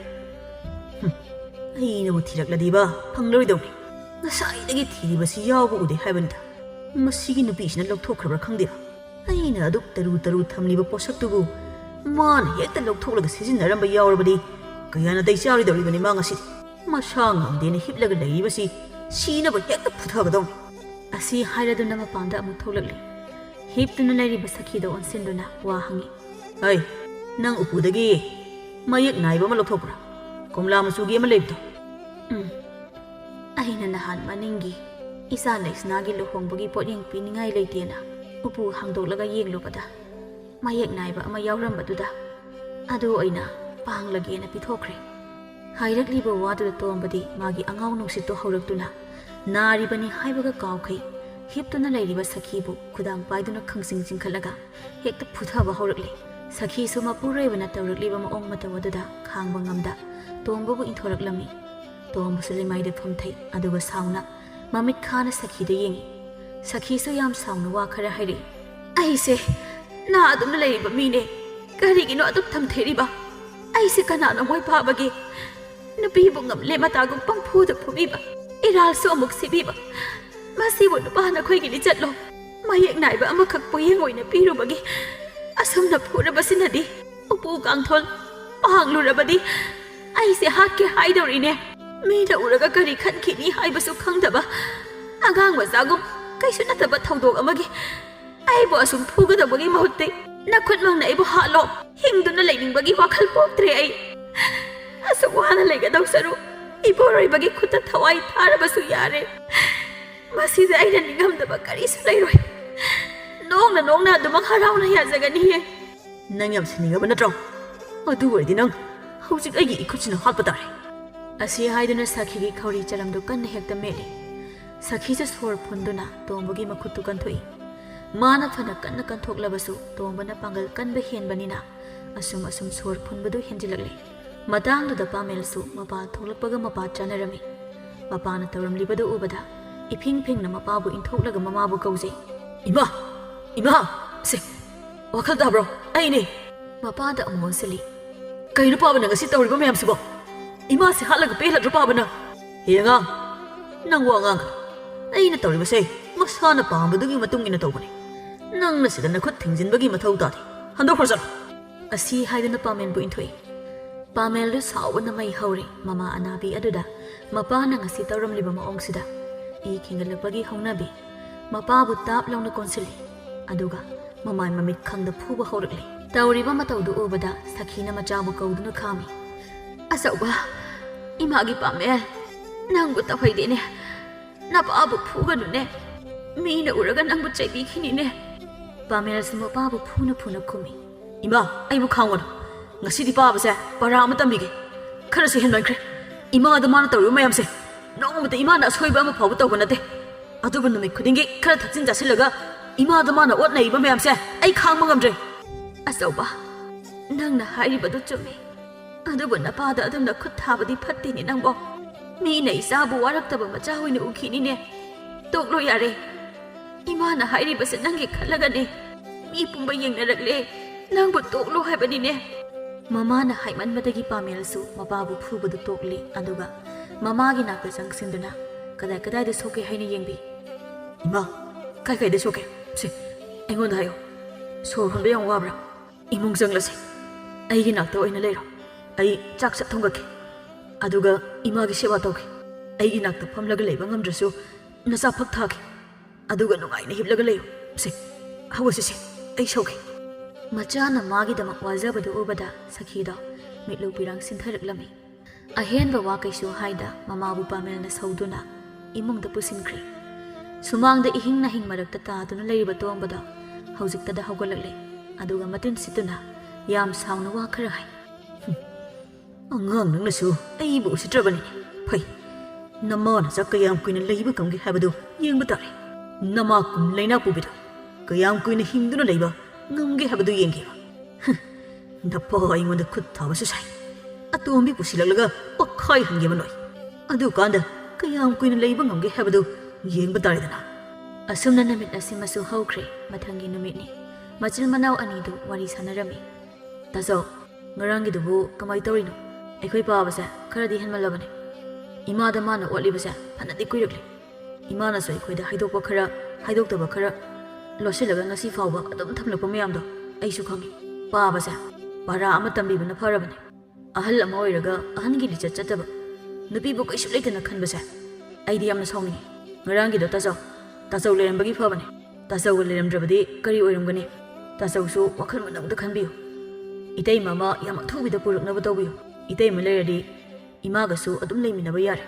ꯑꯩꯅꯕꯨ ꯊꯤꯔꯛꯂꯗꯤꯕ ꯐꯪꯂꯔꯣꯏꯗꯧꯅꯤ ꯉꯁꯥꯏꯗꯒꯤ ꯊꯤꯔꯤꯕꯁꯤ ꯌꯥꯎꯕ ꯎꯗꯦ ꯍꯥꯏꯕꯅꯤꯗ ꯃꯁꯤꯒꯤ ꯅꯨꯄꯤꯁꯤꯅ ꯂꯧꯊꯣꯛꯈ꯭ꯔꯕ꯭ꯔꯥ ꯈꯪꯗꯦꯕ ꯑꯩꯅ ꯑꯗꯨꯛ ꯇꯔꯨ ꯊꯝꯂꯤꯕ ꯄꯣꯠꯁꯛꯇꯨꯕꯨ ꯃꯥꯅ ꯍꯦꯛꯇ ꯂꯧꯊꯣꯛꯂꯒ ꯁꯤꯖꯤꯟꯅꯔꯝꯕ ꯌꯥꯎꯔꯕꯗꯤ ꯀꯌꯥꯅ ꯗꯩ ꯆꯥꯔꯣꯏꯗꯧꯔꯤꯕꯅꯤ ꯃꯥ ꯉꯁꯤꯗꯤ ꯃꯁꯥ ꯉꯝꯗꯦꯅ ꯍꯤꯞꯂꯒ ꯂꯩꯔꯤꯕꯁꯤ ꯁꯤꯅꯕ ꯍꯦꯛꯇ ꯐꯨꯊꯒꯗꯧꯅꯤ ꯑꯁꯤ ꯍꯥꯏꯔꯗꯨꯅ ꯃꯄꯥꯟꯗ ꯑꯃꯨꯛ ꯊꯣꯛꯂꯛꯂꯤ ꯍꯤꯞꯇꯨꯅ ꯂꯩꯔꯤꯕ ꯁꯈꯤꯗ ꯑꯣꯟꯁꯤꯟꯗꯨꯅ ꯋꯥ ꯍꯪꯉꯤ ꯍꯩ ꯅꯪ ꯎꯄꯨꯗꯒꯤ ꯃꯌꯦꯛ ꯅꯥꯏꯕ ꯑꯃ ꯂꯧꯊꯣꯛꯄ꯭ꯔꯥ ꯀꯣꯝꯂꯥ ꯃꯆꯨꯒꯤ ꯑꯃ ꯂꯩꯕꯗꯣ ꯑꯩꯅ ꯅꯍꯥꯟ ꯃꯅꯤꯡꯒꯤ ꯏꯆꯥ ꯂꯩꯁꯅꯥꯒꯤ ꯂꯨꯍꯣꯡꯕꯒꯤ ꯄꯣꯠꯌꯦꯡ ꯄꯤꯅꯤꯡꯉꯥꯏ ꯂꯩꯇꯦꯅ ꯎꯄꯨ ꯍꯥꯡꯗꯣꯛꯂꯒ ꯌꯦꯡꯂꯨꯕꯗ ꯃꯌꯦꯛ ꯅꯥꯏꯕ ꯑꯃ ꯌꯥꯎꯔꯝꯕꯗꯨꯗ ꯑꯗꯨ ꯑꯣꯏꯅ ꯄꯥꯡꯂꯒꯦꯅ ꯄꯤꯊꯣꯛꯈ꯭ꯔꯦ ꯍꯥꯏꯔꯛꯂꯤꯕ ꯋꯥꯗꯨꯗ ꯇꯣꯝꯕꯗꯤ ꯃꯥꯒꯤ ꯑꯉꯥꯎ ꯅꯨꯡꯁꯤꯠꯇꯣ ꯍꯧꯔꯛꯇꯨꯅ ꯅꯥꯔꯤꯕꯅꯤ ꯍꯥꯏꯕꯒ ꯀꯥꯎꯈꯩ ꯍꯤꯞꯇꯨꯅ ꯂꯩꯔꯤꯕ ꯁꯈꯤꯕꯨ ꯈꯨꯗꯥꯡ ꯄꯥꯏꯗꯨꯅ ꯈꯪꯆꯤꯡ ꯆꯤꯡꯈꯠꯂꯒ ꯍꯦꯛꯇ ꯐꯨꯊꯕ ꯍꯧꯔꯛꯂꯤ ꯁꯈꯤꯁꯨ ꯃꯄꯨꯔꯣꯏꯕꯅ ꯇꯧꯔꯛꯂꯤꯕ ꯃꯑꯣꯡ ꯃꯇꯧ ꯑꯗꯨꯗ ꯈꯥꯡꯕ ꯉꯝꯗ ꯇꯣꯝꯕꯕꯨ ꯏꯟꯊꯣꯔꯛꯂꯝꯃꯤ ꯇꯣꯝꯕꯁꯨ ꯂꯩꯃꯥꯏꯗ ꯐꯝꯊꯩ ꯑꯗꯨꯒ ꯁꯥꯎꯅ ꯃꯃꯤꯠ ꯈꯥꯅ ꯁꯈꯤꯗ ꯌꯦꯡꯉꯤ ꯁꯈꯤꯁꯨ ꯌꯥꯝ ꯁꯥꯎꯅ ꯋꯥ ꯈꯔ ꯍꯥꯏꯔꯛꯏ ꯑꯩꯁꯦ ꯅꯥꯗꯨꯅ ꯂꯩꯔꯤꯕ ꯃꯤꯅꯦ ꯀꯔꯤꯒꯤꯅꯣ ꯑꯗꯨꯝ ꯊꯝꯊꯩꯔꯤꯕ ꯑꯩꯁꯦ ꯀꯅꯥꯅ ꯃꯣꯏ ꯐꯥꯕꯒꯦ ꯅꯨꯄꯤꯕꯨ ꯉꯝꯂꯦ ꯃꯇꯥꯒꯨꯝ ꯄꯪꯐꯨꯗ ꯐꯨꯕꯤꯕ ꯏꯔꯥꯜꯁꯨ ꯑꯃꯨꯛ ꯁꯤꯕꯤꯕ ꯃꯁꯤꯕꯨ ꯅꯨꯄꯥ ꯅꯈꯣꯏꯒꯤꯗꯤ ꯆꯠꯂꯣ ꯃꯌꯦꯛ ꯅꯥꯏꯕ ꯑꯃꯈꯛ ꯄꯣꯌꯦꯡ ꯑꯣꯏꯅ ꯄꯤꯔꯨꯕꯒꯤ ꯑꯁꯨꯝꯅ ꯐꯨꯔꯕꯁꯤꯅꯗꯤ ꯎꯄꯨ ꯀꯥꯡꯊꯣꯜ ꯄꯥꯡꯂꯨꯔꯕꯗꯤ ꯑꯩꯁꯦ ꯍꯥꯠꯀꯦ ꯍꯥꯏꯗꯧꯔꯤꯅꯦ ꯃꯤꯅ ꯎꯔꯒ ꯀꯔꯤ ꯈꯟꯈꯤꯅꯤ ꯍꯥꯏꯕꯁꯨ ꯈꯪꯗꯕ ꯑꯉꯥꯡ ꯃꯆꯥꯒꯨꯝ ꯀꯩꯁꯨ ꯅꯠꯇꯕ ꯊꯧꯗꯣꯛ ꯑꯃꯒꯤ ꯑꯩꯕꯨ ꯑꯁꯨꯝ ꯐꯨꯒꯗꯕꯒꯤ ꯃꯍꯨꯠꯇꯤ ꯅꯈꯨꯠꯃꯛꯅ ꯑꯩꯕꯨ ꯍꯥꯠꯂꯣ ꯍꯤꯡꯗꯨꯅ ꯂꯩꯅꯤꯡꯕꯒꯤ ꯋꯥꯈꯜ ꯄꯣꯛꯇ꯭ꯔꯦ ꯑꯩ ꯑꯁꯨꯛ ꯋꯥꯅ ꯂꯩꯒꯗꯧ ꯁꯔꯨꯛ ꯏꯄꯨꯔꯣꯏꯕꯒꯤ ꯈꯨꯠꯇ ꯊꯋꯥꯏ ꯊꯥꯔꯕꯁꯨ ꯌꯥꯔꯦ ꯃꯁꯤꯗ ꯑꯩꯅ ꯅꯤꯡꯉꯝꯗꯕ ꯀꯔꯤꯁꯨ ꯂꯩꯔꯣꯏ ꯅꯣꯡꯅ ꯑꯗꯨꯃꯛ ꯍꯔꯥꯎꯅ ꯌꯥꯖꯒꯅꯤꯌꯦ ꯅꯪ ꯌꯥꯝ ꯁꯤꯅꯤꯡꯉꯕ ꯅꯠꯇ꯭ꯔꯣ ꯑꯗꯨ ꯑꯣꯏꯔꯗꯤ ꯅꯪ ꯍꯧꯖꯤꯛ ꯑꯩꯒꯤ ꯏꯈꯨꯠꯁꯤꯅ ꯍꯥꯠꯄ ꯇꯥꯔꯦ ꯑꯁꯤ ꯍꯥꯏꯗꯨꯅ ꯁꯈꯤꯒꯤ ꯈꯧꯔꯤ ꯆꯔꯝꯗꯨ ꯀꯟꯅ ꯍꯦꯛꯇ ꯃꯦꯠꯂꯤ ꯁꯈꯤꯁꯨ ꯁꯣꯔ ꯐꯨꯟꯗꯨꯅ ꯇꯣꯝꯕꯒꯤ ꯃꯈꯨꯠꯇꯨ ꯀꯟꯊꯣꯛꯏ ꯃꯥꯅ ꯐꯅ ꯀꯟꯅ ꯀꯟꯊꯣꯛꯂꯕꯁꯨ ꯇꯣꯝꯕꯅ ꯄꯥꯡꯒꯜ ꯀꯟꯕ ꯍꯦꯟꯕꯅꯤꯅ ꯑꯁꯨꯝ ꯁꯣꯔ ꯐꯨꯟꯕꯗꯨ ꯍꯦꯟꯖꯤꯜꯂꯛꯂꯤ ꯃꯇꯥꯡꯗꯨꯗ ꯄꯥꯃꯦꯜꯁꯨ ꯃꯄꯥ ꯊꯣꯛꯂꯛꯄꯒ ꯃꯄꯥ ꯆꯥꯅꯔꯝꯃꯤ ꯃꯄꯥꯅ ꯇꯧꯔꯝꯂꯤꯕꯗꯨ ꯎꯕꯗ ꯏꯐꯤꯡ ꯐꯤꯡꯅ ꯃꯄꯥꯕꯨ ꯏꯟꯊꯣꯛꯂꯒ ꯃꯃꯥꯕꯨ ꯀꯧꯖꯩ꯫ "ꯏꯃꯥ! ꯏꯃꯥ! ꯁꯦ, ꯋꯥꯈꯜ ꯇꯥꯕ꯭ꯔꯣ? ꯑꯩꯅꯦ!" ꯃꯄꯥꯗ ꯑꯃꯨꯛ ꯑꯣꯟꯁꯤꯜꯂꯤ꯫ "ꯀꯩꯅꯣ ꯄꯥꯕꯅ ꯉꯁꯤ ꯇꯧꯔꯤꯕ ꯃꯌꯥꯝꯁꯤꯕꯣ? ꯏꯃꯥꯁꯦ ꯍꯥꯠꯂꯒ ꯄꯦꯜꯂꯗ꯭ꯔꯣ ꯄꯥꯕꯅ?" "ꯍꯦ ꯑꯉꯥꯡ, ꯅꯪ ꯋꯥ ꯉꯥꯡꯒꯅꯨ. ꯑꯩꯅ ꯇꯧꯔꯤꯕꯁꯦ ꯃꯁꯥꯅ ꯄꯥꯝꯕꯗꯨꯒꯤ ꯃꯇꯨꯡ ꯏꯟꯅ ꯇꯧꯕꯅꯤ. ꯅꯪꯅ ꯁꯤꯗ ꯅꯈꯨꯠ ꯊꯤꯡꯖꯤꯟꯕꯒꯤ ꯃꯊꯧ ꯇꯥꯗꯦ. ꯍꯟꯗꯣꯛꯈ꯭ꯔꯣ ꯆꯠꯂꯣ." ꯑꯁꯤ ꯍꯥꯏꯗꯨꯅ ꯄꯥꯃꯦꯟꯕꯨ ꯏꯟꯊꯣꯛꯏ꯫ ꯄꯥꯃꯦꯜꯗꯨ ꯁꯥꯎꯕꯅ ꯃꯩ ꯍꯧꯔꯤ꯫ ꯃꯃꯥ ꯑꯅꯥꯕꯤ ꯑꯗꯨꯗ ꯃꯄꯥꯅ ꯉꯁꯤ ꯇꯧꯔꯝꯂꯤꯕ ꯃꯑꯣꯡꯁꯤꯗ ꯏ ꯈꯤꯡꯒꯠꯂꯛꯄꯒꯤ ꯍꯧꯅꯕꯤ ꯃꯄꯥꯕꯨ ꯇꯥꯞ ꯂꯥꯎꯅ ꯀꯣꯟꯁꯤꯜꯂꯤ꯫ ꯑꯗꯨꯒ ꯃꯃꯥꯏ ꯃꯃꯤꯠ ꯈꯪꯗ ꯐꯨꯕ ꯍꯧꯔꯛꯂꯤ꯫ ꯇꯧꯔꯤꯕ ꯃꯇꯧꯗꯨ ꯎꯕꯗ ꯁꯈꯤꯅ ꯃꯆꯥꯕꯨ ꯀꯧꯗꯨꯅ ꯈꯥꯝꯃꯤ꯫ "ꯑꯆꯧꯕ, ꯏꯃꯥꯒꯤ ꯄꯥꯃꯦꯜ, ꯅꯪꯕꯨ ꯇꯧꯍꯩꯗꯦꯅꯦ. ꯅꯄꯥꯕꯨ ꯐꯨꯒꯅꯨꯅꯦ. ꯃꯤꯅ ꯎꯔꯒ ꯅꯪꯕꯨ ꯆꯩꯕꯤꯈꯤꯅꯤꯅꯦ." ꯄꯥꯃꯦꯜꯁꯨ ꯃꯄꯥꯕꯨ ꯐꯨꯅ ꯐꯨꯅ ꯈꯨꯝꯃꯤ꯫ "ꯏꯃꯥ, ꯑꯩꯕꯨ ꯈꯥꯡꯒꯅꯨ. ꯉꯁꯤꯗꯤ ꯄꯥꯕꯁꯦ ꯄꯔꯥ ꯑꯃ ꯇꯝꯕꯤꯒꯦ. ꯈꯔꯁꯨ ꯍꯦꯟꯃꯟꯈ꯭ꯔꯦ. ꯏꯃꯥꯗ ꯃꯥꯅ ꯇꯧꯔꯤꯕ ꯃꯌꯥꯝꯁꯦ ꯅꯣꯡꯃꯇ ꯏꯃꯥꯅ ꯑꯁꯣꯏꯕ ꯑꯃ ꯐꯥꯎꯕ ꯇꯧꯕ ꯅꯠꯇꯦ. ꯑꯗꯨꯕꯨ ꯅꯨꯃꯤꯠ ꯈꯨꯗꯤꯡꯒꯤ ꯈꯔ ꯊꯛꯆꯤꯟ ꯆꯥꯁꯤꯜꯂꯒ ꯏꯃꯥꯗ ꯃꯥꯅ ꯑꯣꯠꯅꯩꯕ ꯃꯌꯥꯝꯁꯦ ꯑꯩ ꯈꯥꯡꯕ ꯉꯝꯗ꯭ꯔꯦ." "ꯑꯆꯧꯕ, ꯅꯪꯅ ꯍꯥꯏꯔꯤꯕꯗꯨ ꯆꯨꯝꯃꯤ. ꯑꯗꯨꯕꯨ ꯅꯄꯥꯗ ꯑꯗꯨꯝꯅ ꯈꯨꯠ ꯊꯥꯕꯗꯤ ꯐꯠꯇꯦꯅꯦ ꯅꯪꯕꯣ. ꯃꯤꯅ ꯏꯆꯥꯕꯨ ꯋꯥꯔꯛꯇꯕ ꯃꯆꯥ ꯑꯣꯏꯅ ꯎꯈꯤꯅꯤꯅꯦ. ꯇꯣꯛꯂꯣ ꯌꯥꯔꯦ. ꯏꯃꯥꯅ ꯍꯥꯏꯔꯤꯕꯁꯦ ꯅꯪꯒꯤ ꯈꯜꯂꯒꯅꯦ. ꯃꯤ ꯄꯨꯝꯕ ꯌꯦꯡꯅꯔꯛꯂꯦ. ꯅꯪꯕꯨ ꯇꯣꯛꯂꯣ ꯍꯥꯏꯕꯅꯤꯅꯦ." ꯃꯃꯥꯅ ꯍꯥꯏꯃꯟꯕꯗꯒꯤ ꯄꯥꯃꯦꯜꯁꯨ ꯃꯄꯥꯕꯨ ꯐꯨꯕꯗꯨ ꯇꯣꯛꯂꯤ꯫ ꯑꯗꯨꯒ ꯃꯃꯥꯒꯤ ꯅꯥꯛꯇ ꯆꯪꯁꯤꯟꯗꯨꯅ ꯀꯗꯥꯏ ꯀꯗꯥꯏꯗ ꯁꯣꯛꯀꯦ ꯍꯥꯏꯅ ꯌꯦꯡꯕꯤ꯫ "ꯏꯃꯥ, ꯀꯥꯏ ꯀꯥꯏꯗ ꯁꯣꯛꯀꯦ? ꯁꯤ, ꯑꯩꯉꯣꯟꯗ ꯍꯥꯏꯌꯣ. ꯁꯣꯔ ꯍꯣꯟꯕ ꯌꯥꯝ ꯋꯥꯕ꯭ꯔꯥ? ꯏꯃꯨꯡ ꯆꯪꯂꯁꯤ. ꯑꯩꯒꯤ ꯅꯥꯛꯇ ꯑꯣꯏꯅ ꯂꯩꯔꯣ. ꯑꯩ ꯆꯥꯛ ꯁꯠ ꯊꯣꯡꯒꯠꯀꯦ. ꯑꯗꯨꯒ ꯏꯃꯥꯒꯤ ꯁꯦꯕꯥ ꯇꯧꯒꯦ. ꯑꯩꯒꯤ ꯅꯥꯛꯇ ꯐꯝꯂꯒ ꯂꯩꯕ ꯉꯝꯗ꯭ꯔꯁꯨ ꯅꯆꯥ ꯐꯛ ꯊꯥꯒꯦ. ꯑꯗꯨꯒ ꯅꯨꯡꯉꯥꯏꯅ ꯍꯤꯞꯂꯒ ꯂꯩꯌꯨ. ꯁꯤ, ꯍꯧꯒꯠꯁꯤ. ꯑꯩ ꯁꯧꯒꯦ." ꯃꯆꯥꯅ ꯃꯥꯒꯤꯗꯃꯛ ꯋꯥꯖꯕꯗꯨ ꯎꯕꯗ ꯁꯈꯤꯗꯣ ꯃꯤꯠꯂꯨ ꯄꯤꯔꯥꯡ ꯁꯤꯟꯊꯔꯛꯂꯝꯃꯤ꯫ ꯑꯍꯦꯟꯕ ꯋꯥ ꯀꯩꯁꯨ ꯍꯥꯏꯗ ꯃꯃꯥꯕꯨ ꯄꯥꯃꯦꯜꯅ ꯁꯧꯗꯨꯅ ꯏꯃꯨꯡꯗ ꯄꯨꯁꯤꯟꯈ꯭ꯔꯤ꯫ ꯁꯨꯃꯥꯡꯗꯏꯍꯤꯡ ꯅꯥꯍꯤꯡ ꯃꯔꯛꯇ ꯇꯥꯗꯨꯅ ꯂꯩꯔꯤꯕ ꯇꯣꯝꯕꯗꯣ ꯍꯧꯖꯤꯛꯇꯗ ꯍꯧꯒꯠꯂꯛꯂꯦ꯫ ꯑꯗꯨꯒ ꯃꯇꯤꯟ ꯁꯤꯠꯇꯨꯅ ꯌꯥꯝ ꯁꯥꯎꯅ ꯋꯥ ꯈꯔ ꯍꯥꯏ꯫ "ꯑꯉꯥꯡ ꯅꯪꯅꯁꯨ ꯑꯩꯕꯨ ꯎꯁꯤꯠꯇ꯭ꯔꯕꯅꯤꯅꯦ. ꯐꯩ, ꯅꯃꯥꯅ ꯆꯥꯛ ꯀꯌꯥꯝ ꯀꯨꯏꯅ ꯂꯩꯕ ꯉꯝꯒꯦ ꯍꯥꯏꯕꯗꯨ ꯌꯦꯡꯕ ꯇꯥꯔꯦ. ꯅꯃꯥ ꯀꯨꯝ ꯂꯩꯅꯥ ꯄꯨꯕꯤꯗꯣ ꯀꯌꯥꯝ ꯀꯨꯏꯅ ꯍꯤꯡꯗꯨꯅ ꯂꯩꯕ ꯉꯝꯒꯦ ꯍꯥꯏꯕꯗꯨ ꯌꯦꯡꯒꯦꯕ. ꯅꯄꯥ ꯑꯩꯉꯣꯟꯗ ꯈꯨꯠ ꯊꯥꯕꯁꯨ ꯁꯥꯏ. ꯑꯇꯣꯝꯕꯤ ꯄꯨꯁꯤꯜꯂꯛꯂꯒ ꯄꯣꯛꯈꯥꯏꯍꯟꯒꯦꯕ ꯅꯣꯏ. ꯑꯗꯨꯀꯥꯟꯗ ꯀꯌꯥꯝ ꯀꯨꯏꯅ ꯂꯩꯕ ꯉꯝꯒꯦ ꯍꯥꯏꯕꯗꯨ ꯌꯦꯡꯕ ꯇꯥꯔꯦꯗꯅ." ꯑꯁꯨꯝꯅ ꯅꯨꯃꯤꯠ ꯑꯁꯤꯃꯁꯨ ꯍꯧꯈ꯭ꯔꯦ꯫ ꯃꯊꯪꯒꯤ ꯅꯨꯃꯤꯠꯅꯤ꯫ ꯃꯆꯤꯜ ꯃꯅꯥꯎ ꯑꯅꯤꯗꯨ ꯋꯥꯔꯤ ꯁꯥꯟꯅꯔꯝꯃꯤ꯫ "ꯇꯥꯆꯧ, ꯉꯔꯥꯡꯒꯤꯗꯨꯕꯨ ꯀꯃꯥꯏ ꯇꯧꯔꯤꯅꯣ? ꯑꯩꯈꯣꯏ ꯄꯥꯕꯁꯦ ꯈꯔꯗꯤ ꯍꯦꯟꯃꯜꯂꯕꯅꯤ. ꯏꯃꯥꯗ ꯃꯥꯅ ꯑꯣꯠꯂꯤꯕꯁꯦ ꯐꯅꯗꯤ ꯀꯨꯏꯔꯛꯂꯤ. ꯏꯃꯥꯅꯁꯨ ꯑꯩꯈꯣꯏꯗ ꯍꯥꯏꯗꯣꯛꯄ ꯈꯔ, ꯍꯥꯏꯗꯣꯛꯇꯕ ꯈꯔ ꯂꯣꯠꯁꯤꯜꯂꯒ ꯉꯁꯤ ꯐꯥꯎꯕ ꯑꯗꯨꯝ ꯊꯝꯂꯛꯄ ꯃꯌꯥꯝꯗꯣ ꯑꯩꯁꯨ ꯈꯪꯉꯤ. ꯄꯥꯕꯁꯦ ꯄꯔꯥ ꯑꯃ ꯇꯝꯕꯤꯕꯅ ꯐꯔꯕꯅꯤ. ꯑꯍꯜ ꯑꯃ ꯑꯣꯏꯔꯒ ꯑꯍꯟꯒꯤ ꯂꯤꯆꯠ ꯆꯠꯇꯕ, ꯅꯨꯄꯤꯕꯨ ꯀꯩꯁꯨ ꯂꯩꯇꯅ ꯈꯟꯕꯁꯦ ꯑꯩꯗꯤ ꯌꯥꯝꯅ ꯁꯥꯎꯅꯤꯡꯉꯤ. ꯉꯔꯥꯡꯒꯤꯗꯣ ꯇꯥꯆꯧ ꯂꯩꯔꯝꯕꯒꯤ ꯐꯕꯅꯤ. ꯇꯥꯆꯧꯒ ꯂꯩꯔꯝꯗ꯭ꯔꯕꯗꯤ ꯀꯔꯤ ꯑꯣꯏꯔꯝꯒꯅꯤ? ꯇꯥꯆꯧꯁꯨ ꯋꯥꯈꯜ ꯃꯨꯟꯅ ꯑꯝꯇ ꯈꯟꯕꯤꯌꯨ. ꯏꯇꯩꯃ ꯑꯃ ꯌꯥꯝ ꯑꯊꯨꯕꯤꯗ ꯄꯨꯔꯛꯅꯕ ꯇꯧꯕꯤꯌꯨ. ꯏꯇꯩꯃ ꯂꯩꯔꯗꯤ ꯏꯃꯥꯒꯁꯨ ꯑꯗꯨꯝ ꯂꯩꯃꯤꯟꯅꯕ ꯌꯥꯔꯦ.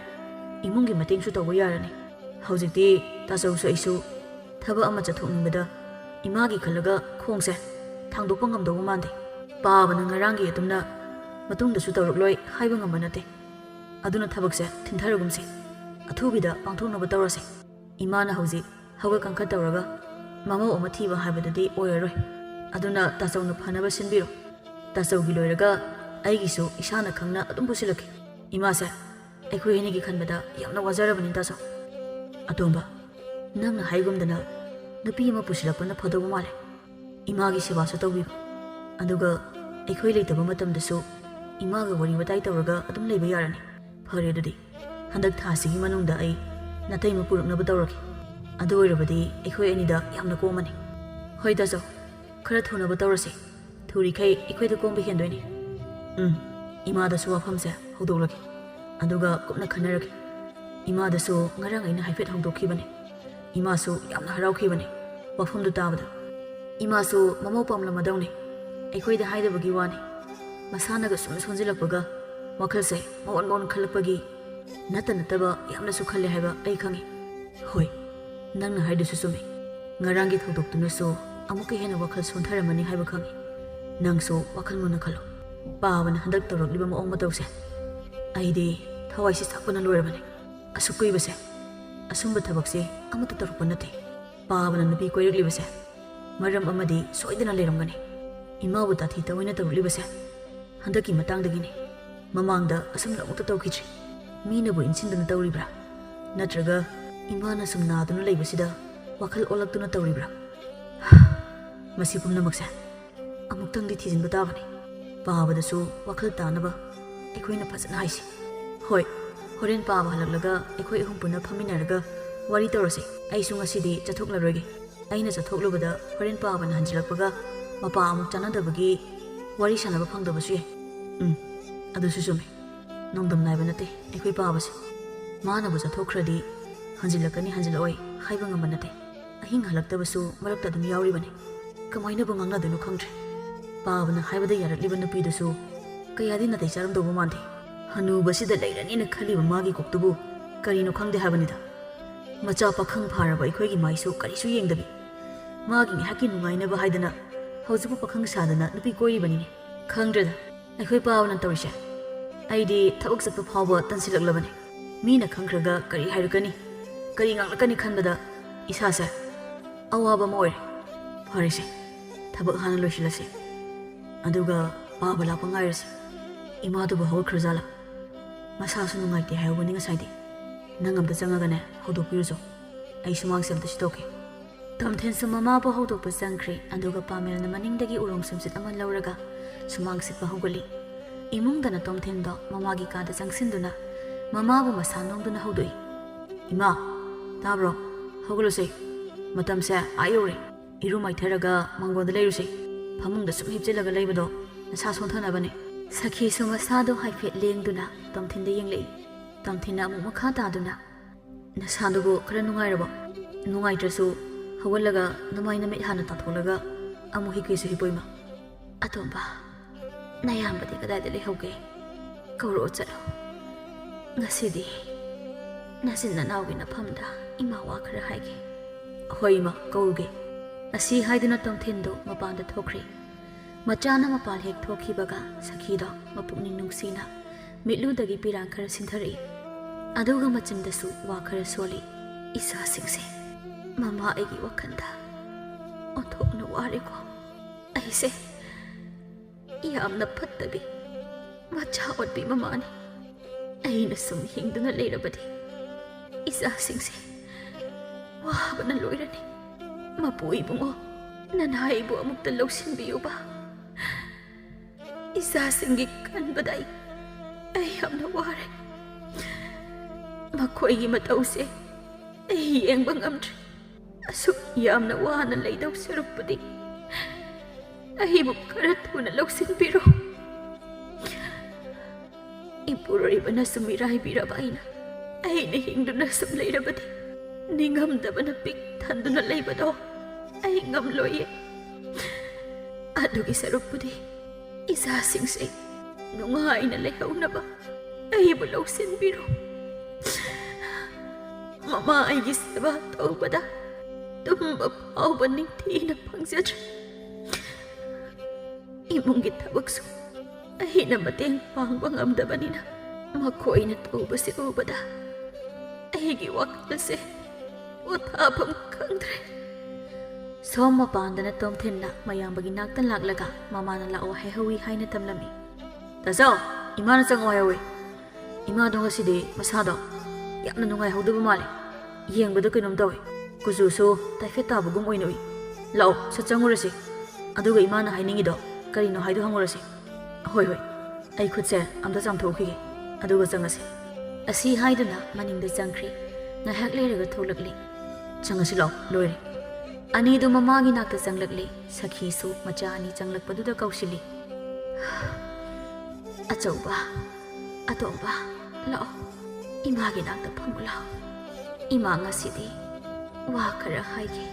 ꯏꯃꯨꯡꯒꯤ ꯃꯇꯦꯡꯁꯨ ꯇꯧꯕ ꯌꯥꯔꯅꯤ. ꯍꯧꯖꯤꯛꯇꯤ ꯇꯥꯆꯧꯁꯨ ꯑꯩꯁꯨ ꯊꯕꯛ ꯑꯃ ꯆꯠꯊꯣꯛꯅꯤꯡꯕꯗ ꯏꯃꯥꯒꯤ ꯈꯜꯂꯒ ꯈꯣꯡꯁꯦ ꯊꯥꯡꯗꯣꯛꯄ ꯉꯝꯗꯧꯕ ꯃꯥꯟꯗꯦ. ꯄꯥꯕꯅ ꯉꯔꯥꯡꯒꯤ ꯑꯗꯨꯝꯅ ꯃꯇꯨꯡꯗꯁꯨ ꯇꯧꯔꯛꯂꯣꯏ ꯍꯥꯏꯕ ꯉꯝꯕ ꯅꯠꯇꯦ. ꯑꯗꯨꯅ ꯊꯕꯛꯁꯦ ꯊꯤꯟꯊꯔꯒꯨꯝꯁꯤ. ꯑꯊꯨꯕꯤꯗ ꯄꯥꯡꯊꯣꯛꯅꯕ ꯇꯧꯔꯁꯤ. ꯏꯃꯥꯅ ꯍꯧꯖꯤꯛ ꯍꯧꯒꯠ ꯀꯥꯡꯈꯠ ꯇꯧꯔꯒ ꯃꯃꯧ ꯑꯃ ꯊꯤꯕ ꯍꯥꯏꯕꯗꯨꯗꯤ ꯑꯣꯏꯔꯔꯣꯏ. ꯑꯗꯨꯅ ꯇꯥꯆꯧꯅ ꯐꯅꯕ ꯁꯤꯟꯕꯤꯔꯣ. ꯇꯥꯆꯧꯒꯤ ꯂꯣꯏꯔꯒ ꯑꯩꯒꯤꯁꯨ ꯏꯁꯥꯅ ꯈꯪꯅ ꯑꯗꯨꯝ ꯄꯨꯁꯤꯜꯂꯛꯀꯦ. ꯏꯃꯥꯁꯦ ꯑꯩꯈꯣꯏ ꯑꯅꯤꯒꯤ ꯈꯟꯕꯗ ꯌꯥꯝꯅ ꯋꯥꯖꯔꯕꯅꯤ ꯇꯥꯆꯧ." "ꯑꯇꯣꯝꯕ, ꯅꯪꯅ ꯍꯥꯏꯒꯨꯝꯗꯅ ꯅꯨꯄꯤ ꯑꯃ ꯄꯨꯁꯤꯜꯂꯛꯄꯅ ꯐꯗꯧꯕ ꯃꯥꯜꯂꯦ. ꯏꯃꯥꯒꯤ ꯁꯦꯕꯥꯁꯨ ꯇꯧꯕꯤꯕ. ꯑꯗꯨꯒ ꯑꯩꯈꯣꯏ ꯂꯩꯇꯕ ꯃꯇꯝꯗꯁꯨ ꯏꯃꯥꯒ ꯋꯥꯔꯤ ꯋꯥꯇꯥꯏ ꯇꯧꯔꯒ ꯑꯗꯨꯝ ꯂꯩꯕ ꯌꯥꯔꯅꯤ." "ꯐꯔꯦ ꯑꯗꯨꯗꯤ. ꯍꯟꯗꯛ ꯊꯥꯁꯤꯒꯤ ꯃꯅꯨꯡꯗ ꯑꯩ ꯅꯥꯇꯩꯃ ꯄꯨꯔꯛꯅꯕ ꯇꯧꯔꯒꯦ. ꯑꯗꯨ ꯑꯣꯏꯔꯕꯗꯤ ꯑꯩꯈꯣꯏ ꯑꯅꯤꯗ ꯌꯥꯝꯅ ꯀꯣꯝꯃꯅꯤ." "ꯍꯣꯏ ꯇꯥꯆꯧ, ꯈꯔ ꯊꯨꯅꯕ ꯇꯧꯔꯁꯤ. ꯊꯨꯔꯤꯈꯩ ꯑꯩꯈꯣꯏꯗ ꯀꯣꯝꯕ ꯍꯦꯟꯗꯣꯏꯅꯤ." "ꯏꯃꯥꯗꯁꯨ ꯋꯥꯐꯝꯁꯦ ꯍꯧꯗꯣꯛꯂꯒꯦ. ꯑꯗꯨꯒ ꯀꯨꯞꯅ ꯈꯟꯅꯔꯒꯦ. ꯏꯃꯥꯗꯁꯨ ꯉꯔꯥꯡ ꯑꯩꯅ ꯍꯥꯏꯐꯦꯠ ꯍꯧꯗꯣꯛꯈꯤꯕꯅꯤ. ꯏꯃꯥꯁꯨ ꯌꯥꯝꯅ ꯍꯔꯥꯎꯈꯤꯕꯅꯤ ꯋꯥꯐꯝꯗꯨ ꯇꯥꯕꯗ. ꯏꯃꯥꯁꯨ ꯃꯃꯧ ꯄꯥꯝꯂꯝꯃꯗꯧꯅꯤ. ꯑꯩꯈꯣꯏꯗ ꯍꯥꯏꯗꯕꯒꯤ ꯋꯥꯅꯤ. ꯃꯁꯥꯅꯒ ꯁꯨꯝ ꯁꯣꯟꯖꯤꯜꯂꯛꯄꯒ ꯋꯥꯈꯜꯁꯦ ꯃꯑꯣꯟ ꯈꯜꯂꯛꯄꯒꯤ ꯅꯠꯇꯕ ꯌꯥꯝꯅꯁꯨ ꯈꯜꯂꯦ ꯍꯥꯏꯕ ꯑꯩ ꯈꯪꯉꯤ." "ꯍꯣꯏ, ꯅꯪꯅ ꯍꯥꯏꯗꯨꯁꯨ ꯆꯨꯝꯃꯤ. ꯉꯔꯥꯡꯒꯤ ꯊꯧꯗꯣꯛꯇꯨꯅꯁꯨ ꯑꯃꯨꯛꯀ ꯍꯦꯟꯅ ꯋꯥꯈꯜ ꯁꯣꯟꯊꯔꯝꯃꯅꯤ ꯍꯥꯏꯕ ꯈꯪꯉꯤ. ꯅꯪꯁꯨ ꯋꯥꯈꯜ ꯃꯨꯟꯅ ꯈꯜꯂꯣ. ꯄꯥꯕꯅ ꯍꯟꯗꯛ ꯇꯧꯔꯛꯂꯤꯕ ꯃꯑꯣꯡ ꯃꯇꯧꯁꯦ ꯑꯩꯗꯤ ꯊꯋꯥꯏꯁꯤ ꯆꯥꯛꯄꯅ ꯂꯣꯏꯔꯕꯅꯤ. ꯑꯁꯨꯛ ꯀꯨꯏꯕꯁꯦ ꯑꯁꯨꯝꯕ ꯊꯕꯛꯁꯦ ꯑꯃꯠꯇ ꯇꯧꯔꯛꯄ ꯅꯠꯇꯦ. ꯄꯥꯕꯅ ꯅꯨꯄꯤ ꯀꯣꯏꯔꯛꯂꯤꯕꯁꯦ ꯃꯔꯝ ꯑꯃꯗꯤ ꯁꯣꯏꯗꯅ ꯂꯩꯔꯝꯒꯅꯤ. ꯏꯃꯥꯕꯨ ꯇꯥꯊꯤ ꯇꯥꯑꯣꯏꯅ ꯇꯧꯔꯛꯂꯤꯕꯁꯦ ꯍꯟꯗꯛꯀꯤ ꯃꯇꯥꯡꯗꯒꯤꯅꯤ. ꯃꯃꯥꯡꯗ ꯑꯁꯨꯝꯅ ꯑꯃꯨꯛꯇ ꯇꯧꯈꯤꯗ꯭ꯔꯤ. ꯃꯤꯅꯕꯨ ꯏꯟꯁꯤꯟꯗꯨꯅ ꯇꯧꯔꯤꯕ꯭ꯔꯥ? ꯅꯠꯇ꯭ꯔꯒ Imana sum naduna leibasida wakhal olaktuna tawribra masi pumnamakse amuktangdi thijinba tabani paabadasu wakhal tanaba ekoina phajana haisi hoi horen paaba halaklaga ekoi ahum puna phaminaraga wari tawrase aisu ngasidi chathoklarege aina chathoklubada horen paabana hanjilakpaga mapa amuk chanadabagi wari sanaba phangdabasu ye adusu sume nongdam naiba nate ekoi paabase maanabu chathokradi hanjilakani hanjiloi haiba ngamba nate ahing halaktabasu marakta dum yauribane kamaina bu ngangnadunu khangtre paabana haibada yarakliba nupidasu kayadi natai charam dobo mante hanubasida leirani na khaliba magi koktubu karino khangde habanida macha pakhang pharaba ikhoigi maisu karisu yengdabi magi haki nungaina ba haidana haujibu pakhang sadana nupi koiribani khangdrada aikhoi paawna tawrise aidi thabak satpa phawba tansilaklabane mina khangkhraga kari hairukani kari nganglakani khanbada isase awaba moire pharise thabak hana loisilase aduga paaba lakpa ngairase imaduba hawkrajala masasu nungaite haibani ngasaidi nangamda changagane hodokpirujo ai sumangse amta sitoke tamthen sumama ba hodokpa changkhri aduga pamelna maningdagi urong sumsit ama lauraga sumangsit ba hogoli imungdana tomthenda mamagi kada changsinduna mamabu masanongduna hodoi ima tabro hogolose matamse ayore iru maitharaga mangonda leiruse phamungda sum hipjelaga leibado nasa sonthanabane sakhi suma sado haifet lengduna tomthinda yenglei tomthina amu makha taduna nasadugo khara nungairabo nungaitrasu hawalaga namaina me hana tatholaga amu hikwesu hipoima atomba nayambadi kadai le hoge kauro chalo ngasidi nasinna nawgi na phamda ima wa khara haige hoima kauge asi haiduna tomthindo mapanda thokri machana mapal hek thokhibaga sakhido mapukning nungsina mitludagi pirang khara sinthari aduga machindasu wa khara soli isa singse mama egi wakhanda othokna ware ko aise yamna phattabi macha otbi mamani aina sum hingduna leirabadi isa singse wabana loirani mapui bungo nanai bu amukta loksin biyu ba isa singi kan badai ay amna ware makoi gi matause ay yeng bangamtre asu yamna wana leidau serupadi ay bu karatu na loksin biro ipurori bana sumirai birabaina ay na hingduna sum leirabadi ningam dabana pik thanduna leibado ay ngamloye adugi sarupudi isa singse nungai na lehawnaba ay bulaw sinbiro mama ay gisaba tawbada tumba pawba ning tina pangsadra imong gitabagso ay na mateng pangba ngamdabanina makoy na tawba si ubada ay giwakalase utapam kangdre Soma pandana tomthenna mayambagi naktan laglaga mamana lao haihawi haina tamlami tasao imana chango haihawi ima donga side masado yakna nungai hauduba male yengbadu kainom tawi kujuso taifet tabugum oinoi lao sachangurase aduga imana hainingido karino haidu hangurase hoi hoi ai khutse amda chamthokhige aduga changase asi haiduna maningda changkhri ngahak lerega tholakli changasi lao loire ani du mamagi nakta changlakli sakhi su macha ani changlakpaduda kausili achauba atomba lao imagi nakta phamula ima ngasidi wa khara haige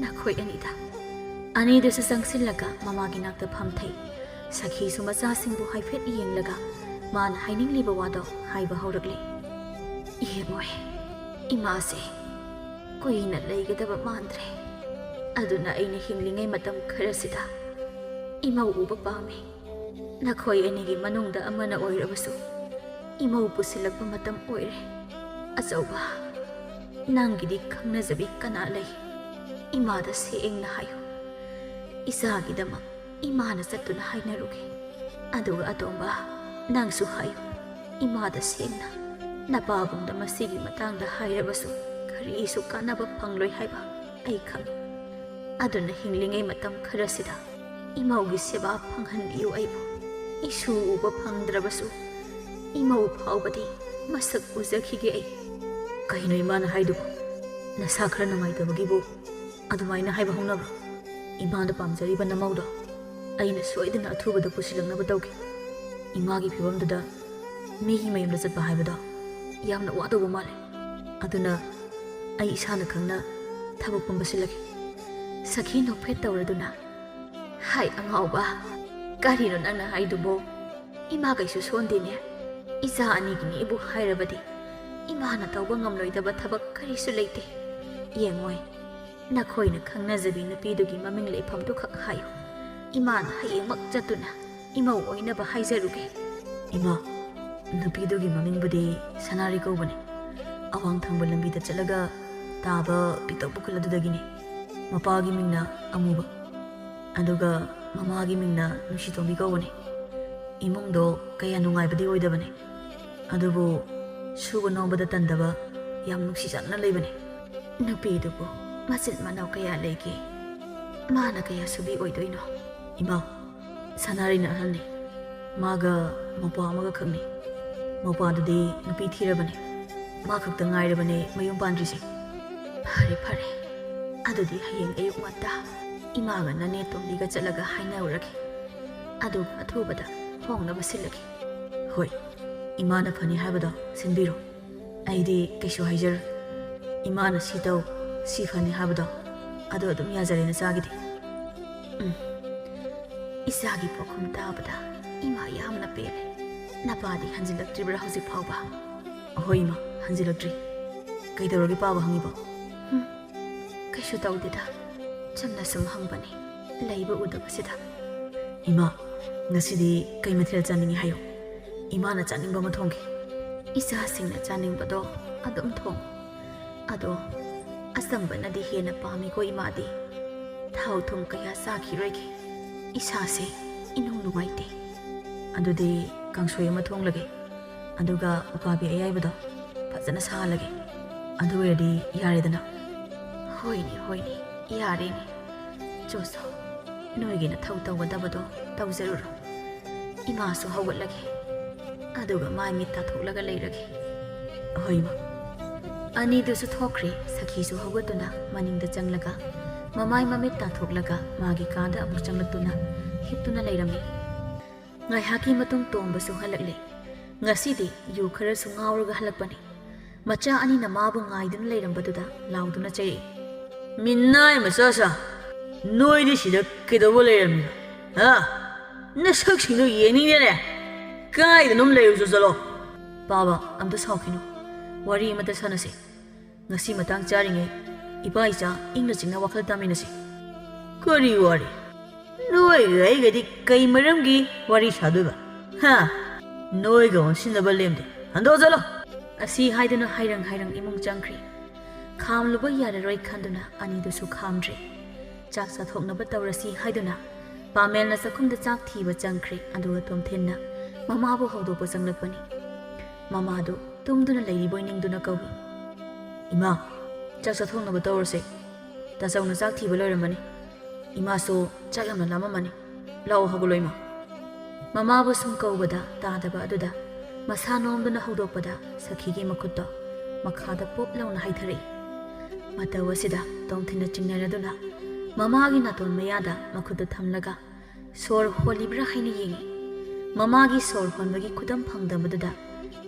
nakhoi anida ani du sa changsilaga mamagi nakta phamthai sakhi su macha singbu haifet yenglaga man hainingli bawado haiba haurakli yengoi ima se koina leigedaba mandre aduna aina hinglingai matam kharasida imau uba pami nakhoi anigi manungda amana oirabasu imau pusilakpa matam oire achauba nangidi khangna jabi kana lei imada seengna hayo isagi dama imana satuna hainaruge aduga atomba nangsu hayo imada seengna napabungda masigi matangda hairabasu ꯀꯔꯤꯁꯨ ꯀꯥꯟꯅꯕ ꯐꯪꯂꯣꯏ ꯍꯥꯏꯕ ꯑꯩ ꯈꯪꯏ ꯑꯗꯨꯅ ꯍꯤꯡꯂꯤꯉꯩ ꯃꯇꯝ ꯈꯔꯁꯤꯗ ꯏꯃꯧꯒꯤ ꯁꯦꯕꯥ ꯐꯪꯍꯟꯕꯤꯌꯨ ꯑꯩꯕꯨ ꯏꯁꯨ ꯎꯕ ꯐꯪꯗ꯭ꯔꯕꯁꯨ ꯏꯃꯧ ꯐꯥꯎꯕꯗꯤ ꯃꯁꯛ ꯎꯖꯈꯤꯒꯦ ꯑꯩ ꯀꯩꯅꯣ ꯏꯃꯥꯅ ꯍꯥꯏꯗꯨꯕꯨ ꯅꯁꯥ ꯈꯔ ꯅꯨꯡꯉꯥꯏꯇꯕꯒꯤꯕꯨ ꯑꯗꯨꯃꯥꯏꯅ ꯍꯥꯏꯕ ꯍꯧꯅꯕ꯭ꯔꯣ ꯏꯃꯥꯅ ꯄꯥꯝꯖꯔꯤꯕ ꯅꯃꯧꯗꯣ ꯑꯩꯅ ꯁꯣꯏꯗꯅ ꯑꯊꯨꯕꯗ ꯄꯨꯁꯤꯜꯂꯛꯅꯕ ꯇꯧꯈꯤ ꯏꯃꯥꯒꯤ ꯐꯤꯕꯝꯗꯨꯗ ꯃꯤꯒꯤ ꯃꯌꯨꯝꯗ ꯆꯠꯄ ꯍꯥꯏꯕꯗꯣ ꯌꯥꯝꯅ ꯋꯥꯗꯧꯕ ꯃꯥꯜꯂꯦ ꯑꯗꯨꯅ ꯑꯩ ꯏꯁꯥꯅ ꯈꯪꯅ ꯊꯕꯛ ꯄꯨꯡꯕꯁꯤꯜꯂꯒꯦ ꯁꯈꯤ ꯅꯣꯛꯐꯦꯠ ꯇꯧꯔꯗꯨꯅ ꯍꯥꯏ ꯑꯉꯥꯎꯕ ꯀꯔꯤꯅꯣ ꯅꯪꯅ ꯍꯥꯏꯗꯨꯕꯣ ꯏꯃꯥ ꯀꯩꯁꯨ ꯁꯣꯟꯗꯦꯅꯦ ꯏꯆꯥ ꯑꯅꯤꯒꯤꯅꯤꯕꯨ ꯍꯥꯏꯔꯕꯗꯤ ꯏꯃꯥꯅ ꯇꯧꯕ ꯉꯝꯂꯣꯏꯗꯕ ꯊꯕꯛ ꯀꯔꯤꯁꯨ ꯂꯩꯇꯦ ꯌꯦꯡꯉꯣꯏ ꯅꯈꯣꯏꯅ ꯈꯪꯅꯖꯕꯤ ꯅꯨꯄꯤꯗꯨꯒꯤ ꯃꯃꯤꯡ ꯂꯩꯐꯝꯗꯨ ꯈꯛ ꯍꯥꯏꯌꯨ ꯏꯃꯥꯅ ꯍꯌꯦꯡꯃꯛ ꯆꯠꯇꯨꯅ ꯏꯃꯧ ꯑꯣꯏꯅꯕ ꯍꯥꯏꯖꯔꯨꯒꯦ ꯏꯃꯥ ꯅꯨꯄꯤꯗꯨꯒꯤ ꯃꯃꯤꯡꯕꯨꯗꯤ ꯁꯅꯥꯔꯤ ꯀꯧꯕꯅꯤ ꯑꯋꯥꯡ ꯊꯪꯕ ꯂꯝꯕꯤꯗ ꯆꯠꯂꯒ ꯇꯥꯕ ꯄꯤꯛꯇꯛ ꯄꯨꯈꯜ ꯑꯗꯨꯗꯒꯤꯅꯤ ꯃꯄꯥꯒꯤ ꯃꯤꯡꯅ ꯑꯃꯨꯕ ꯑꯗꯨꯒ ꯃꯃꯥꯒꯤ ꯃꯤꯡꯅ ꯅꯨꯡꯁꯤꯇꯣꯝꯕꯤ ꯀꯧꯕꯅꯤ ꯏꯃꯨꯡꯗꯣ ꯀꯌꯥ ꯅꯨꯡꯉꯥꯏꯕꯗꯤ ꯑꯣꯏꯗꯕꯅꯤ ꯑꯗꯨꯕꯨ ꯁꯨꯕ ꯅꯣꯝꯕꯗ ꯇꯟꯗꯕ ꯌꯥꯝ ꯅꯨꯡꯁꯤ ꯆꯥꯟꯅꯅ ꯂꯩꯕꯅꯤ ꯅꯨꯄꯤꯗꯨꯕꯨ ꯃꯆꯤꯟ ꯃꯅꯥꯎ ꯀꯌꯥ ꯂꯩꯒꯦ ꯃꯥꯅ ꯀꯌꯥ ꯁꯨꯕꯤ ꯑꯣꯏꯗꯣꯏꯅꯣ ꯏꯃꯥ ꯁꯅꯥꯔꯤꯅ ꯑꯍꯜꯅꯤ ꯃꯥꯒ ꯃꯧꯄ꯭ꯋꯥ ꯑꯃꯒ ꯈꯛꯅꯤ ꯃꯧꯄ꯭ꯋꯥꯗꯨꯗꯤ ꯅꯨꯄꯤ ꯊꯤꯔꯕꯅꯤ ꯃꯥ ꯈꯛꯇ ꯉꯥꯏꯔꯕꯅꯦ ꯃꯌꯨꯝ ꯄꯥꯟꯗ꯭ꯔꯤꯁꯦ ꯐꯔꯦ ꯐꯔꯦ ꯑꯗꯨꯗꯤ ꯍꯌꯦꯡ ꯑꯌꯨꯛ ꯉꯟꯇꯥ ꯏꯃꯥꯒ ꯅꯅꯦ ꯇꯣꯝꯕꯤꯒ ꯆꯠꯂꯒ ꯍꯥꯏꯅꯔꯨꯔꯒꯦ ꯑꯗꯨꯒ ꯑꯊꯨꯕꯗ ꯍꯣꯡꯅꯕ ꯁꯤꯜꯂꯒꯦ ꯍꯣꯏ ꯏꯃꯥꯅ ꯐꯅꯤ ꯍꯥꯏꯕꯗꯣ ꯁꯤꯟꯕꯤꯔꯣ ꯑꯩꯗꯤ ꯀꯩꯁꯨ ꯍꯥꯏꯖꯔꯣꯏ ꯏꯃꯥꯅ ꯁꯤ ꯇꯧ ꯁꯤ ꯐꯅꯤ ꯍꯥꯏꯕꯗꯣ ꯑꯗꯨ ꯑꯗꯨꯝ ꯌꯥꯖꯔꯦ ꯅꯆꯥꯒꯤꯗꯤ ꯏꯆꯥꯒꯤ ꯄꯥꯎꯈꯨꯝ ꯇꯥꯕꯗ ꯏꯃꯥ ꯌꯥꯝꯅ ꯄꯦꯜꯂꯦ ꯅꯄꯥꯗꯤ ꯍꯟꯖꯤꯜꯂꯛꯇ꯭ꯔꯤꯕ꯭ꯔꯥ ꯍꯧꯖꯤꯛ ꯐꯥꯎꯕ ꯑꯍꯣꯏ ꯏꯃꯥ ꯍꯟꯖꯤꯜꯂꯛꯇ꯭ꯔꯤ ꯀꯩꯗꯧꯔꯒꯦ ป้ꯥꯕ ꯍꯪꯉꯤꯕꯣ ꯀꯩꯁꯨ ꯇꯧꯗꯦꯗ ꯆꯝꯅ ꯁꯨꯝ ꯍꯪꯕꯅꯤ ꯂꯩꯕ ꯎꯗꯕꯁꯤꯗ ꯏꯃꯥ ꯉꯁꯤꯗꯤ ꯀꯩ ꯃꯊꯦꯜ ꯆꯥꯅꯤꯡꯉꯤ ꯍꯥꯏꯌꯣ ꯏꯃꯥꯅ ꯆꯥꯅꯤꯡꯕ ꯑꯃ ꯊꯣꯡꯒꯦ ꯏꯆꯥꯁꯤꯡꯅ ꯆꯥꯅꯤꯡꯕꯗꯣ ꯑꯗꯨꯝ ꯊꯣꯡꯉꯨ ꯑꯗꯣ ꯑꯆꯝꯕꯅꯗꯤ ꯍꯦꯟꯅ ꯄꯥꯝꯃꯤꯀꯣ ꯏꯃꯥꯗꯤ ꯊꯥꯎ ꯊꯨꯝ ꯀꯌా ꯆꯥꯈꯤꯔꯣꯏꯒꯦ ꯏꯁꯥꯁꯦ ꯏꯅꯨꯡ ꯅꯨꯡꯉꯥꯏꯇꯦ ꯑꯗꯨꯗꯤ ꯀꯥꯡꯁꯣꯏ ꯑꯃ ꯊꯣꯡꯂꯒꯦ ꯑꯗꯨꯒ ꯎꯀꯥꯕꯤ ꯑꯌꯥꯏꯕꯗꯣ ꯐꯖꯅ ꯁꯥꯍꯜꯂꯒꯦ ꯑꯗꯨ ꯑꯣꯏꯔꯗꯤ ꯌꯥꯔꯦꯗꯅ ꯍꯣꯏꯅꯦ ꯍꯣꯏꯅꯦ ꯌꯥꯔꯦꯅꯦ ꯆꯣꯆꯣ ꯅꯣꯏꯒꯤ ꯅꯊꯧ ꯇꯧꯒꯗꯕꯗꯣ ꯇꯧꯖꯔꯨꯔꯣ ꯏꯃꯥꯁꯨ ꯍꯧꯒꯠꯂꯒꯦ ꯑꯗꯨꯒ ꯃꯥꯏ ꯃꯤꯠ ꯇꯥꯊꯣꯛꯂꯒ ꯂꯩꯔꯒꯦ ꯍꯣꯏ ꯏꯃꯥ ꯑꯅꯤꯗꯨꯁꯨ ꯊꯣꯛꯈ꯭ꯔꯦ ꯁꯈꯤꯁꯨ ꯍꯧꯒꯠꯇꯨꯅ ꯃꯅꯤꯡꯗ ꯆꯪꯂꯒ ꯃꯃꯥꯏ ꯃꯃꯤꯠ ꯇꯥꯊꯣꯛꯂꯒ ꯃꯥꯒꯤ ꯀꯥꯗ ꯑꯃꯨꯛ ꯆꯪꯂꯛꯇꯨꯅ ꯍꯤꯞꯇꯨꯅ ꯂꯩꯔꯝꯃꯤ ꯉꯥꯏꯍꯥꯛꯀꯤ ꯃꯇꯨꯡ ꯇꯣꯝꯕꯁꯨ ꯍꯜꯂꯛꯂꯦ ꯉꯁꯤꯗꯤ ꯌꯨ ꯈꯔꯁꯨ ꯉꯥꯎꯔꯒ ꯍꯜꯂꯛꯄꯅꯤ ꯃꯆꯥ ꯑꯅꯤꯅ ꯃꯥꯕꯨ ꯉꯥꯏꯗꯨꯅ ꯂꯩꯔꯝꯕꯗꯨꯗ ꯂꯥꯎꯗꯨꯅ ꯆꯩꯔꯛꯏ ꯃꯤꯟꯅꯥꯏ ꯃꯆꯥꯁꯥ ꯅꯣꯏꯗꯤ ꯁꯤꯗ ꯀꯩꯗꯧꯕ ꯂꯩꯔꯝꯃꯤꯅꯣ ꯍꯥ ꯅꯁꯛꯁꯤꯡꯗꯣ ꯌꯦꯡꯅꯤꯡꯗꯦꯅꯦ ꯀꯥꯏꯗꯅꯣꯝ ꯂꯩꯔꯨꯆꯣ ꯆꯠꯂꯣ ป้ꯥꯕ ꯑꯝꯇ ꯁꯥꯎꯈꯤꯅꯨ ꯋꯥꯔꯤ ꯑꯃꯇ ꯁꯥꯟꯅꯁꯤ ꯉꯁꯤ ꯃꯇꯥꯡ ꯆꯥꯔꯤꯉꯩ ꯏꯄꯥ ꯏꯆꯥ ꯏꯪꯅ ꯆꯤꯡꯅ ꯋꯥꯈꯜ ꯇꯥꯃꯤꯟꯅꯁꯤ ꯀꯔꯤ ꯋꯥꯔꯤ ꯅꯣꯏꯒ ꯑꯩꯒꯗꯤ ꯀꯩ ꯃꯔꯝꯒꯤ ꯋꯥꯔꯤ ꯁꯥꯗꯣꯏꯕ ꯍꯥ ꯅꯣꯏꯒ ꯑꯣꯟꯁꯤꯟꯅꯕ ꯂꯦꯝꯗꯦ ꯍꯟꯗꯣꯛꯑ ꯆꯠꯂꯣ ꯑꯁꯤ ꯍꯥꯏꯗꯨꯅ ꯍꯥꯏꯔꯪ ꯍꯥꯏꯔꯪ ꯏꯃꯨꯡ ꯆꯪꯈ꯭ꯔꯦ ꯈꯥꯝꯂꯨꯕ ꯌꯥꯔꯔꯣꯏ ꯈꯟꯗꯨꯅ ꯑꯅꯤꯗꯨꯁꯨ ꯈꯥꯝꯗ꯭ꯔꯦ ꯆꯥꯛ ꯆꯥꯊꯣꯛꯅꯕ ꯇꯧꯔꯁꯤ ꯍꯥꯏꯗꯨꯅ ꯄꯥꯃꯦꯜꯅ ꯆꯥꯛꯈꯨꯝꯗ ꯆꯥꯛ ꯊꯤꯕ ꯆꯪꯈ꯭ꯔꯦ ꯑꯗꯨꯒ ꯇꯣꯝꯊꯤꯟꯅ ꯃꯃꯥꯕꯨ ꯍꯧꯗꯣꯛꯄ ꯆꯪꯂꯛꯄꯅꯤ ꯃꯃꯥꯗꯨ ꯇꯨꯝꯗꯨꯅ ꯂꯩꯔꯤꯕꯣꯏ ꯅꯤꯡꯗꯨꯅ ꯀꯧꯏ ꯏꯃꯥ ꯆꯥꯛ ꯆꯥꯊꯣꯛꯅꯕ ꯇꯧꯔꯁꯦ ꯇꯥꯆꯧꯅ ꯆꯥꯛ ꯊꯤꯕ ꯂꯣꯏꯔꯝꯃꯅꯤ ꯏꯃꯥꯁꯨ ꯆꯥꯛ ꯌꯥꯝꯅ ꯂꯥꯝꯃꯝꯃꯅꯤ ꯂꯥꯛꯑꯣ ꯍꯧꯒꯠꯂꯣ ꯏꯃꯥ ꯃꯃꯥꯕꯨ ꯁꯨꯝ ꯀꯧꯕꯗ ꯇꯥꯗꯕ ꯑꯗꯨꯗ ꯃꯁꯥ ꯅꯣꯝꯗꯨꯅ ꯍꯧꯗꯣꯛꯄꯗ ꯁꯈꯤꯒꯤ ꯃꯈꯨꯠꯇꯣ ꯃꯈꯥꯗ ꯄꯣꯞ ꯂꯥꯎꯅ ꯍꯩꯊꯔꯛꯏ ꯃꯇꯧ ꯑꯁꯤꯗ ꯇꯣꯝꯊꯤꯟꯅ ꯆꯤꯡꯅꯔꯗꯨꯅ ꯃꯃꯥꯒꯤ ꯅꯥꯇꯣꯟ ꯃꯌꯥꯗ ꯃꯈꯨꯠꯇꯨ ꯊꯝꯂꯒ ꯁꯣꯔ ꯍꯣꯜꯂꯤꯕ꯭ꯔꯥ ꯍꯥꯏꯅ ꯌꯦꯡꯉꯤ ꯃꯃꯥꯒꯤ ꯁꯣꯔ ꯍꯣꯟꯕꯒꯤ ꯈꯨꯗꯝ ꯐꯪꯗꯕꯗꯨꯗ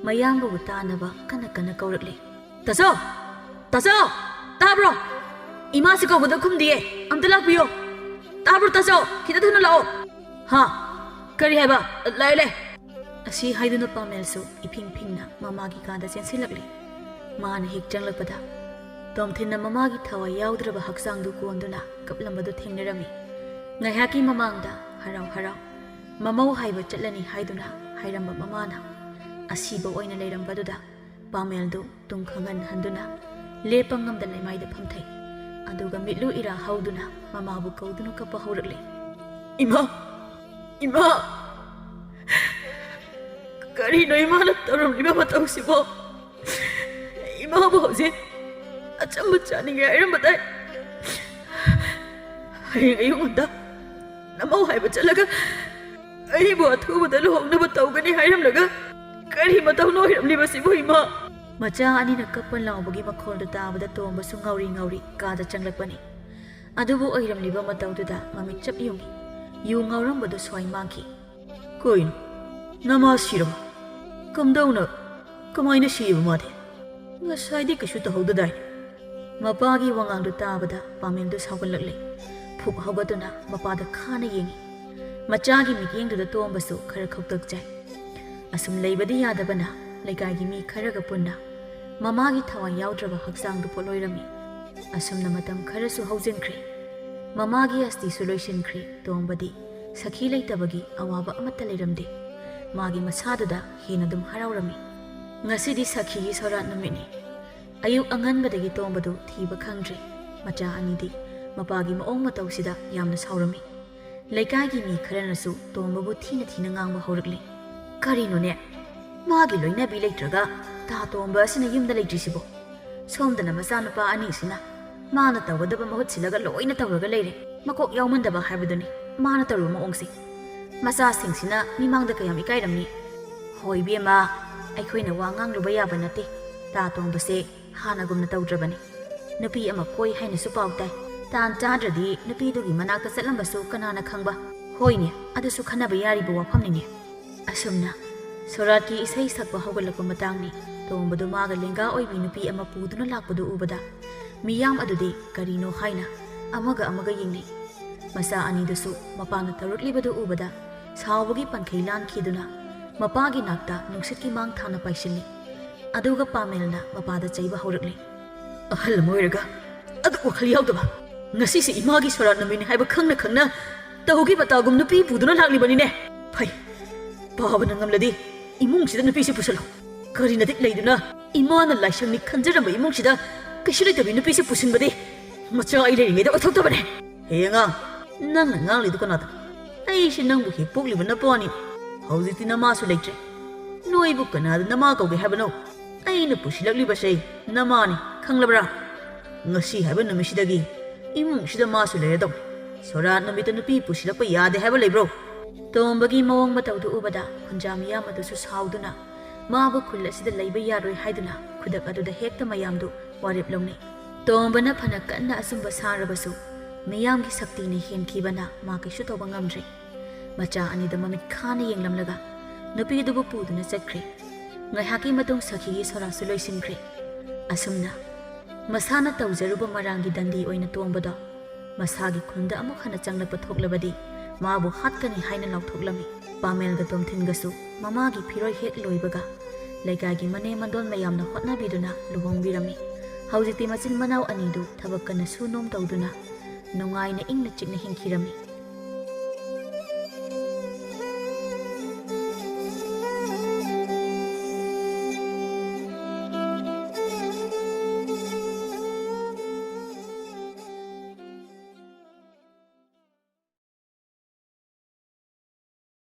ꯃꯌꯥꯝꯕꯕꯨ ꯇꯥꯅꯕ ꯀꯟꯅ ꯀꯟꯅ ꯀꯧꯔꯛꯂꯤ ꯇꯥꯆꯧ ꯇꯥꯆꯧ ꯇꯥꯕ꯭ꯔꯣ ꯏꯃꯥꯁꯤ ꯀꯧꯕꯗ ꯈꯨꯝꯗꯤꯌꯦ ꯑꯝꯇ ꯂꯥꯛꯄꯤꯌꯣ ꯇꯥꯕ꯭ꯔꯣ ꯇꯥꯆꯧ ꯈꯤꯇ ꯊꯨꯅ ꯂꯥꯛꯑꯣ ꯍꯥ ꯀꯔꯤ ꯍꯥꯏꯕ ꯂꯥꯛꯑꯦ ꯑꯁꯤ ꯍꯥꯏꯗꯨꯅ ꯄꯥꯃꯦꯜꯁꯨ ꯏꯐꯤꯡ ꯐꯤꯡꯅ ꯃꯃꯥꯒꯤ ꯀꯥꯗ ꯆꯦꯟꯁꯤꯜꯂꯛꯂꯤ ꯃꯥꯅ ꯍꯦꯛ ꯆꯪꯂꯛꯄꯗ ꯇꯣꯝꯊꯤꯟꯅ ꯃꯃꯥꯒꯤ ꯊꯋꯥꯏ ꯌꯥꯎꯗ꯭ꯔꯕ ꯍꯛꯆꯥꯡꯗꯨ ꯀꯣꯟꯗꯨꯅ ꯀꯞꯂꯝꯕꯗꯨ ꯊꯦꯡꯅꯔꯝꯃꯤ ꯉꯥꯏꯍꯥꯛꯀꯤ ꯃꯃꯥꯡꯗ ꯍꯔꯥꯎ ꯍꯔꯥꯎ ꯃꯃꯧ ꯍꯥꯏꯕ ꯆꯠꯂꯅꯤ ꯍꯥꯏꯗꯨꯅ ꯍꯥꯏꯔꯝꯕ ꯃꯃꯥꯅ ꯑꯁꯤꯕ ꯑꯣꯏꯅ ꯂꯩꯔꯝꯕꯗꯨꯗ ꯄꯥꯃꯦꯜꯗꯨ ꯇꯨꯝ ꯈꯪꯍꯟꯍꯟꯗꯨꯅ ꯂꯦꯞꯄ ꯉꯝꯗ ꯂꯩꯃꯥꯏꯗ ꯐꯝꯊꯩ ꯑꯗꯨꯒ ꯃꯤꯠꯂꯨ ꯏꯔꯥ ꯍꯧꯗꯨꯅ ꯃꯃꯥꯕꯨ ꯀꯧꯗꯨꯅ ꯀꯞꯄ ꯍꯧꯔꯛꯂꯤ ꯏꯃꯥ ꯏꯃꯥ ꯀꯔꯤꯅꯣ ꯏꯃꯥꯅ ꯇꯧꯔꯝꯂꯤꯕ ꯃꯇꯧꯁꯤꯕꯣ ꯏꯃꯥꯕꯨ ꯍꯧꯖꯤꯛ ꯑꯆꯝꯕ ꯆꯥꯅꯤꯡꯉꯦ ꯍꯥꯏꯔꯝꯕꯗꯥꯏ ꯍꯌꯦꯡ ꯑꯌꯨꯛ ꯉꯟꯇꯥ ꯅꯃꯧ ꯍꯥꯏꯕ ꯆꯠꯂꯒ ꯑꯩꯕꯨ ꯑꯊꯨꯕꯗ ꯂꯨꯍꯣꯡꯅꯕ ꯇꯧꯒꯅꯤ ꯍꯥꯏꯔꯝꯂꯒ ꯀꯔꯤ ꯃꯇꯧꯅꯣ ꯑꯣꯏꯔꯝꯂꯤꯕꯁꯤꯕꯨ ꯏꯃꯥ? ꯃꯆꯥ ꯑꯅꯤꯅ ꯀꯞꯄ ꯂꯥꯎꯕꯒꯤ ꯃꯈꯣꯜꯗꯨ ꯇꯥꯕꯗ ꯇꯣꯝꯕꯁꯨ ꯉꯥꯎꯔꯤ ꯉꯥꯎꯔꯤ ꯀꯥꯗ ꯆꯪꯂꯛꯄꯅꯤ꯫ ꯑꯗꯨꯕꯨ ꯑꯣꯏꯔꯝꯂꯤꯕ ꯃꯇꯧꯗꯨꯗ ꯃꯃꯤꯠ ꯆꯞ ꯌꯨꯡꯉꯤ꯫ ꯌꯨ ꯉꯥꯎꯔꯝꯕꯗꯨ ꯁ꯭ꯋꯥꯏ ꯃꯥꯡꯈꯤ꯫ ꯀꯩꯅꯣ ꯅꯃꯥ ꯁꯤꯔꯕ? ꯀꯝꯗꯧꯅ ꯀꯃꯥꯏꯅ ꯁꯤꯕ ꯃꯥꯗꯤ? ꯉꯁꯥꯏꯗꯤ ꯀꯩꯁꯨ ꯇꯧꯍꯧꯗꯗꯥꯏ? ꯃꯄꯥꯒꯤ ꯋꯥꯉꯥꯡꯗꯨ ꯇꯥꯕꯗ ꯄꯥꯃꯦꯟꯗꯨ ꯁꯥꯎꯒꯠꯂꯛꯂꯦ꯫ ꯐꯨꯛ ꯍꯧꯒꯠꯇꯨꯅ ꯃꯄꯥꯗ ꯈꯥꯅ ꯌꯦꯡꯉꯤ꯫ ꯃꯆꯥꯒꯤ ꯃꯤꯠꯌꯦꯡꯗꯨꯗ ꯇꯣꯝꯕꯁꯨ ꯈꯔ ꯈꯧꯇꯛ ꯆꯥꯏ꯫ ꯑꯁꯨꯝ ꯂꯩꯕꯗꯤ ꯌꯥꯗꯕꯅ ꯂꯩꯀꯥꯏꯒꯤ ꯃꯤ ꯈꯔꯒ ꯄꯨꯟꯅ ꯃꯃꯥꯒꯤ ꯊꯋꯥꯏ ꯌꯥꯎꯗ꯭ꯔꯕ ꯍꯛꯆꯥꯡꯗꯨ ꯄꯣꯠꯂꯣꯏꯔꯝꯃꯤ꯫ ꯑꯁꯨꯝꯅ ꯃꯇꯝ ꯈꯔꯁꯨ ꯍꯧꯖꯤꯟꯈ꯭ꯔꯦ꯫ ꯃꯃꯥꯒꯤ ꯑꯁꯇꯤꯁꯨ ꯂꯣꯏꯁꯤꯟꯈ꯭ꯔꯦ꯫ ꯇꯣꯝꯕꯗꯤ ꯁꯈꯤ ꯂꯩꯇꯕꯒꯤ ꯑꯋꯥꯕ ꯑꯃꯠꯇ ꯂꯩꯔꯝꯗꯦ꯫ ꯃꯥꯒꯤ ꯃꯁꯥꯗꯨꯗ ꯍꯦꯟꯅ ꯑꯗꯨꯝ ꯍꯔꯥꯎꯔꯝꯃꯤ꯫ ꯉꯁꯤꯗꯤ ꯁꯈꯤꯒꯤ ꯁꯣꯔꯥꯠ ꯅꯨꯃꯤꯠꯅꯤ꯫ ꯑꯌꯨꯛ ꯑꯉꯟꯕꯗꯒꯤ ꯇꯣꯝꯕꯗꯨ ꯊꯤꯕ ꯈꯪꯗ꯭ꯔꯦ꯫ ꯃꯆꯥ ꯑꯅꯤꯗꯤ ꯃꯄꯥꯒꯤ ꯃꯑꯣꯡ ꯃꯇꯧꯁꯤꯗ ꯌꯥꯝꯅ ꯁꯥꯎꯔꯝꯃꯤ꯫ ꯂꯩꯀꯥꯏꯒꯤ ꯃꯤ ꯈꯔꯅꯁꯨ ꯇꯣꯝꯕꯕꯨ ꯊꯤꯅ ꯊꯤꯅ ꯉꯥꯡꯕ ꯍꯧꯔꯛꯂꯤ꯫ ꯀꯔꯤꯅꯣꯅꯦ ꯃꯥꯒꯤ ꯂꯣꯏꯅꯕꯤ ꯂꯩꯇ꯭ꯔꯒ ꯇꯥ ꯇꯣꯝꯕ ꯑꯁꯤꯅ ꯌꯨꯝꯗ ꯂꯩꯇ꯭ꯔꯤꯁꯤꯕꯣ? ꯁꯣꯝꯗꯅ ꯃꯆꯥꯅꯨꯄꯥ ꯑꯅꯤꯁꯤꯅ ꯃꯥꯅ ꯇꯧꯒꯗꯕ ꯃꯍꯨꯠ ꯁꯤꯜꯂꯒ ꯂꯣꯏꯅ ꯇꯧꯔꯒ ꯂꯩꯔꯦ꯫ ꯃꯀꯣꯛ ꯌꯥꯎꯃꯟꯗꯕ ꯍꯥꯏꯕꯗꯨꯅꯤ ꯃꯥꯅ ꯇꯧꯔꯤꯕ ꯃꯑꯣꯡꯁꯦ꯫ ꯃꯆꯥꯁꯤꯡꯁꯤꯅ ꯃꯤꯃꯥꯡꯗ ꯀꯌꯥꯝ ꯏꯀꯥꯏꯔꯝꯅꯤ꯫ ꯍꯣꯏ ꯏꯕꯦꯝꯃ, ꯑꯩꯈꯣꯏꯅ ꯋꯥ ꯉꯥꯡꯂꯨꯕ ꯌꯥꯕ ꯅꯠꯇꯦ꯫ ꯇꯥ ꯇꯣꯝꯕꯁꯦ ꯍꯥꯟꯅꯒꯨꯝꯅ ꯇꯧꯗ꯭ꯔꯕꯅꯤ꯫ ꯅꯨꯄꯤ ꯑꯃ ꯀꯣꯏ ꯍꯥꯏꯅꯁꯨ ꯄꯥꯎ ꯇꯥꯏ꯫ ꯇꯥꯟ ꯆꯥꯗ꯭ꯔꯗꯤ ꯅꯨꯄꯤꯗꯨꯒꯤ ꯃꯅꯥꯛꯇ ꯆꯠꯂꯝꯕꯁꯨ ꯀꯅꯥꯅ ꯈꯪꯕ? ꯍꯣꯏꯅꯦ, ꯑꯗꯨꯁꯨ ꯈꯟꯅꯕ ꯌꯥꯔꯤꯕ ꯋꯥꯐꯝꯅꯤꯅꯦ꯫ ꯑꯁꯨꯝꯅ ꯁꯣꯔꯥꯠꯀꯤ ꯏꯁꯩ ꯁꯛꯄ ꯍꯧꯒꯠꯂꯛꯄ ꯃꯇꯥꯡꯅꯤ꯫ ꯇꯣꯝꯕꯗꯨ ꯃꯥꯒ ꯂꯦꯡꯒꯥ ꯑꯣꯏꯕꯤ ꯅꯨꯄꯤ ꯑꯃ ꯄꯨꯗꯨꯅ ꯂꯥꯛꯄꯗꯨ ꯎꯕꯗ ꯃꯤꯌꯥꯝ ꯑꯗꯨꯗꯤ ꯀꯔꯤꯅꯣ ꯍꯥꯏꯅ ꯑꯃꯒ ꯑꯃꯒ ꯌꯦꯡꯅꯩ꯫ ꯃꯆꯥ ꯑꯅꯤꯗꯨꯁꯨ ꯃꯄꯥꯅ ꯇꯧꯔꯛꯂꯤꯕꯗꯨ ꯎꯕꯗ ꯁꯥꯎꯕꯒꯤ ꯄꯟꯈꯩ ꯂꯥꯟꯈꯤꯗꯨꯅ ꯃꯄꯥꯒꯤ ꯅꯥꯛꯇ ꯅꯨꯡꯁꯤꯠꯀꯤ ꯃꯥꯡ ꯊꯥꯅ ꯄꯥꯏꯁꯤꯜꯂꯤ꯫ ꯑꯗꯨꯒ ꯄꯥꯃꯦꯜꯅ ꯃꯄꯥꯗ ꯆꯩꯕ ꯍꯧꯔꯛꯂꯤ꯫ ꯑꯍꯜ ꯑꯃ ꯑꯣꯏꯔꯒ ꯑꯗꯨ ꯋꯥꯈꯜ ꯌꯥꯎꯗꯕ? ꯉꯁꯤꯁꯦ ꯏꯃꯥꯒꯤ ꯁꯣꯔꯥꯠ ꯅꯨꯃꯤꯠꯅꯤ ꯍꯥꯏꯕ ꯈꯪꯅ ꯈꯪꯅ ꯇꯧꯈꯤꯕ ꯇꯥꯒꯨꯝ ꯅꯨꯄꯤ ꯄꯨꯗꯨꯅ ꯂꯥꯛꯂꯤꯕꯅꯤꯅꯦ꯫ ꯐꯩ, ꯄꯥꯕꯅ ꯉꯝꯂꯗꯤ ꯏꯃꯨꯡꯁꯤꯗ ꯅꯨꯄꯤꯁꯤ ꯄꯨꯁꯜꯂꯨ꯫ ꯀꯔꯤ ꯅꯇꯤꯛ ꯂꯩꯗꯨꯅ ꯏꯃꯥꯅ ꯂꯥꯏꯁꯪꯅꯤ ꯈꯟꯖꯔꯝꯕ ꯏꯃꯨꯡꯁꯤꯗ ꯀꯩꯁꯨ ꯂꯩꯇꯕꯤ ꯅꯨꯄꯤꯁꯤ ꯄꯨꯁꯤꯟꯕꯗꯤ ꯃꯆꯥ ꯑꯩ ꯂꯩꯔꯤꯉꯩꯗ ꯑꯣꯏꯊꯣꯛꯇꯕꯅꯦ꯫ ꯍꯦ ꯑꯉꯥꯡ, ꯅꯪꯅ ꯉꯥꯡꯂꯤꯗꯨ ꯀꯅꯥꯗ? ꯑꯩꯁꯤ ꯅꯪꯕꯨ ꯍꯦꯛ ꯄꯣꯛꯂꯤꯕ ꯅꯄꯥꯅꯤ꯫ ꯍꯧꯖꯤꯛꯇꯤ ꯅꯃꯥꯁꯨ ꯂꯩꯇ꯭ꯔꯦ꯫ ꯅꯣꯏꯕꯨ ꯀꯅꯥꯗ ꯅꯃꯥ ꯀꯧꯒꯦ ꯍꯥꯏꯕꯅꯣ? ꯑꯩꯅ ꯄꯨꯁꯤꯜꯂꯛꯂꯤꯕꯁꯦ ꯅꯃꯥꯅꯤ, ꯈꯪꯂꯕ꯭ꯔꯥ? ꯉꯁꯤ ꯍꯥꯏꯕ ꯅꯨꯃꯤꯠꯁꯤꯗꯒꯤ ꯏꯃꯨꯡꯁꯤꯗ ꯃꯥꯁꯨ ꯂꯩꯔꯗꯧꯅꯤ꯫ ꯁꯣꯔꯥꯠ ꯅꯨꯃꯤꯠꯇ ꯅꯨꯄꯤ ꯄꯨꯁꯤꯜꯂꯛꯄ ꯌꯥꯗꯦ ꯍꯥꯏꯕ ꯂꯩꯕ꯭ꯔꯣ? ꯇꯣꯝꯕꯒꯤ ꯃꯑꯣꯡ ꯃꯇꯧꯗꯨ ꯎꯕꯗ ꯈꯨꯟꯖꯥ ꯃꯤꯌꯥꯝ ꯑꯗꯨꯁꯨ ꯁꯥꯎꯗꯨꯅ ꯃꯥꯕꯨ ꯈꯨꯜ ꯑꯁꯤꯗ ꯂꯩꯕ ꯌꯥꯔꯣꯏ ꯍꯥꯏꯗꯨꯅ ꯈꯨꯗꯛ ꯑꯗꯨꯗ ꯍꯦꯛꯇ ꯃꯌꯥꯝꯗꯨ ꯋꯥꯔꯦꯞ ꯂꯧꯅꯩ꯫ ꯇꯣꯝꯕꯅ ꯐꯅ ꯀꯟꯅ ꯑꯆꯨꯝꯕ ꯁꯥꯔꯕꯁꯨ ꯃꯤꯌꯥꯝꯒꯤ ꯁꯛꯇꯤꯅ ꯍꯦꯟꯈꯤꯕꯅ ꯃꯥ ꯀꯩꯁꯨ ꯇꯧꯕ ꯉꯝꯗ꯭ꯔꯦ꯫ ꯃꯆꯥ ꯑꯅꯤꯗ ꯃꯃꯤꯠ ꯈꯥꯅ ꯌꯦꯡꯂꯝꯂꯒ ꯅꯨꯄꯤꯗꯨꯕꯨ ꯄꯨꯗꯨꯅ ꯆꯠꯈ꯭ꯔꯦ꯫ ꯉꯥꯏꯍꯥꯛꯀꯤ ꯃꯇꯨꯡ ꯁꯈꯤꯒꯤ ꯁꯣꯔꯥꯠꯁꯨ ꯂꯣꯏꯁꯤꯟꯈ꯭ꯔꯦ꯫ ꯑꯁꯨꯝꯅ ꯃꯁꯥꯅ ꯇꯧꯖꯔꯨꯕ ꯃꯔꯥꯡꯒꯤ ꯗꯟꯗꯤ ꯑꯣꯏꯅ ꯇꯣꯝꯕꯗꯣ ꯃꯁꯥꯒꯤ ꯈꯨꯟꯗ ꯑꯃꯨꯛ ꯍꯟꯅ ꯆꯪꯂꯛꯄ ꯊꯣꯛꯂꯕꯗꯤ ꯃꯥꯕꯨ ꯍꯥꯠꯀꯅꯤ ꯍꯥꯏꯅ ꯂꯥꯎꯊꯣꯛꯂꯝꯃꯤ꯫ ꯄꯥꯃꯦꯜꯒ ꯇꯣꯝꯊꯤꯟꯒꯁꯨ ꯃꯃꯥꯒꯤ ꯐꯤꯔꯣꯏ ꯍꯦꯛ ꯂꯣꯏꯕꯒ ꯂꯩꯀꯥꯏꯒꯤ ꯃꯅꯦꯝ ꯃꯟꯗꯣꯟ ꯃꯌꯥꯝꯅ ꯍꯣꯠꯅꯕꯤꯗꯨꯅ ꯂꯨꯍꯣꯡꯕꯤꯔꯝꯃꯤ꯫ ꯍꯧꯖꯤꯛꯇꯤ ꯃꯆꯤꯟ ꯃꯅꯥꯎ ꯑꯅꯤꯗꯨ ꯊꯕꯛ ꯀꯟꯅ ꯁꯨ ꯅꯣꯝ ꯇꯧꯗꯨꯅ ꯅꯨꯡꯉꯥꯏꯅ ꯏꯪꯅ ꯆꯤꯛꯅ ꯍꯤꯡꯈꯤꯔꯝꯃꯤ꯫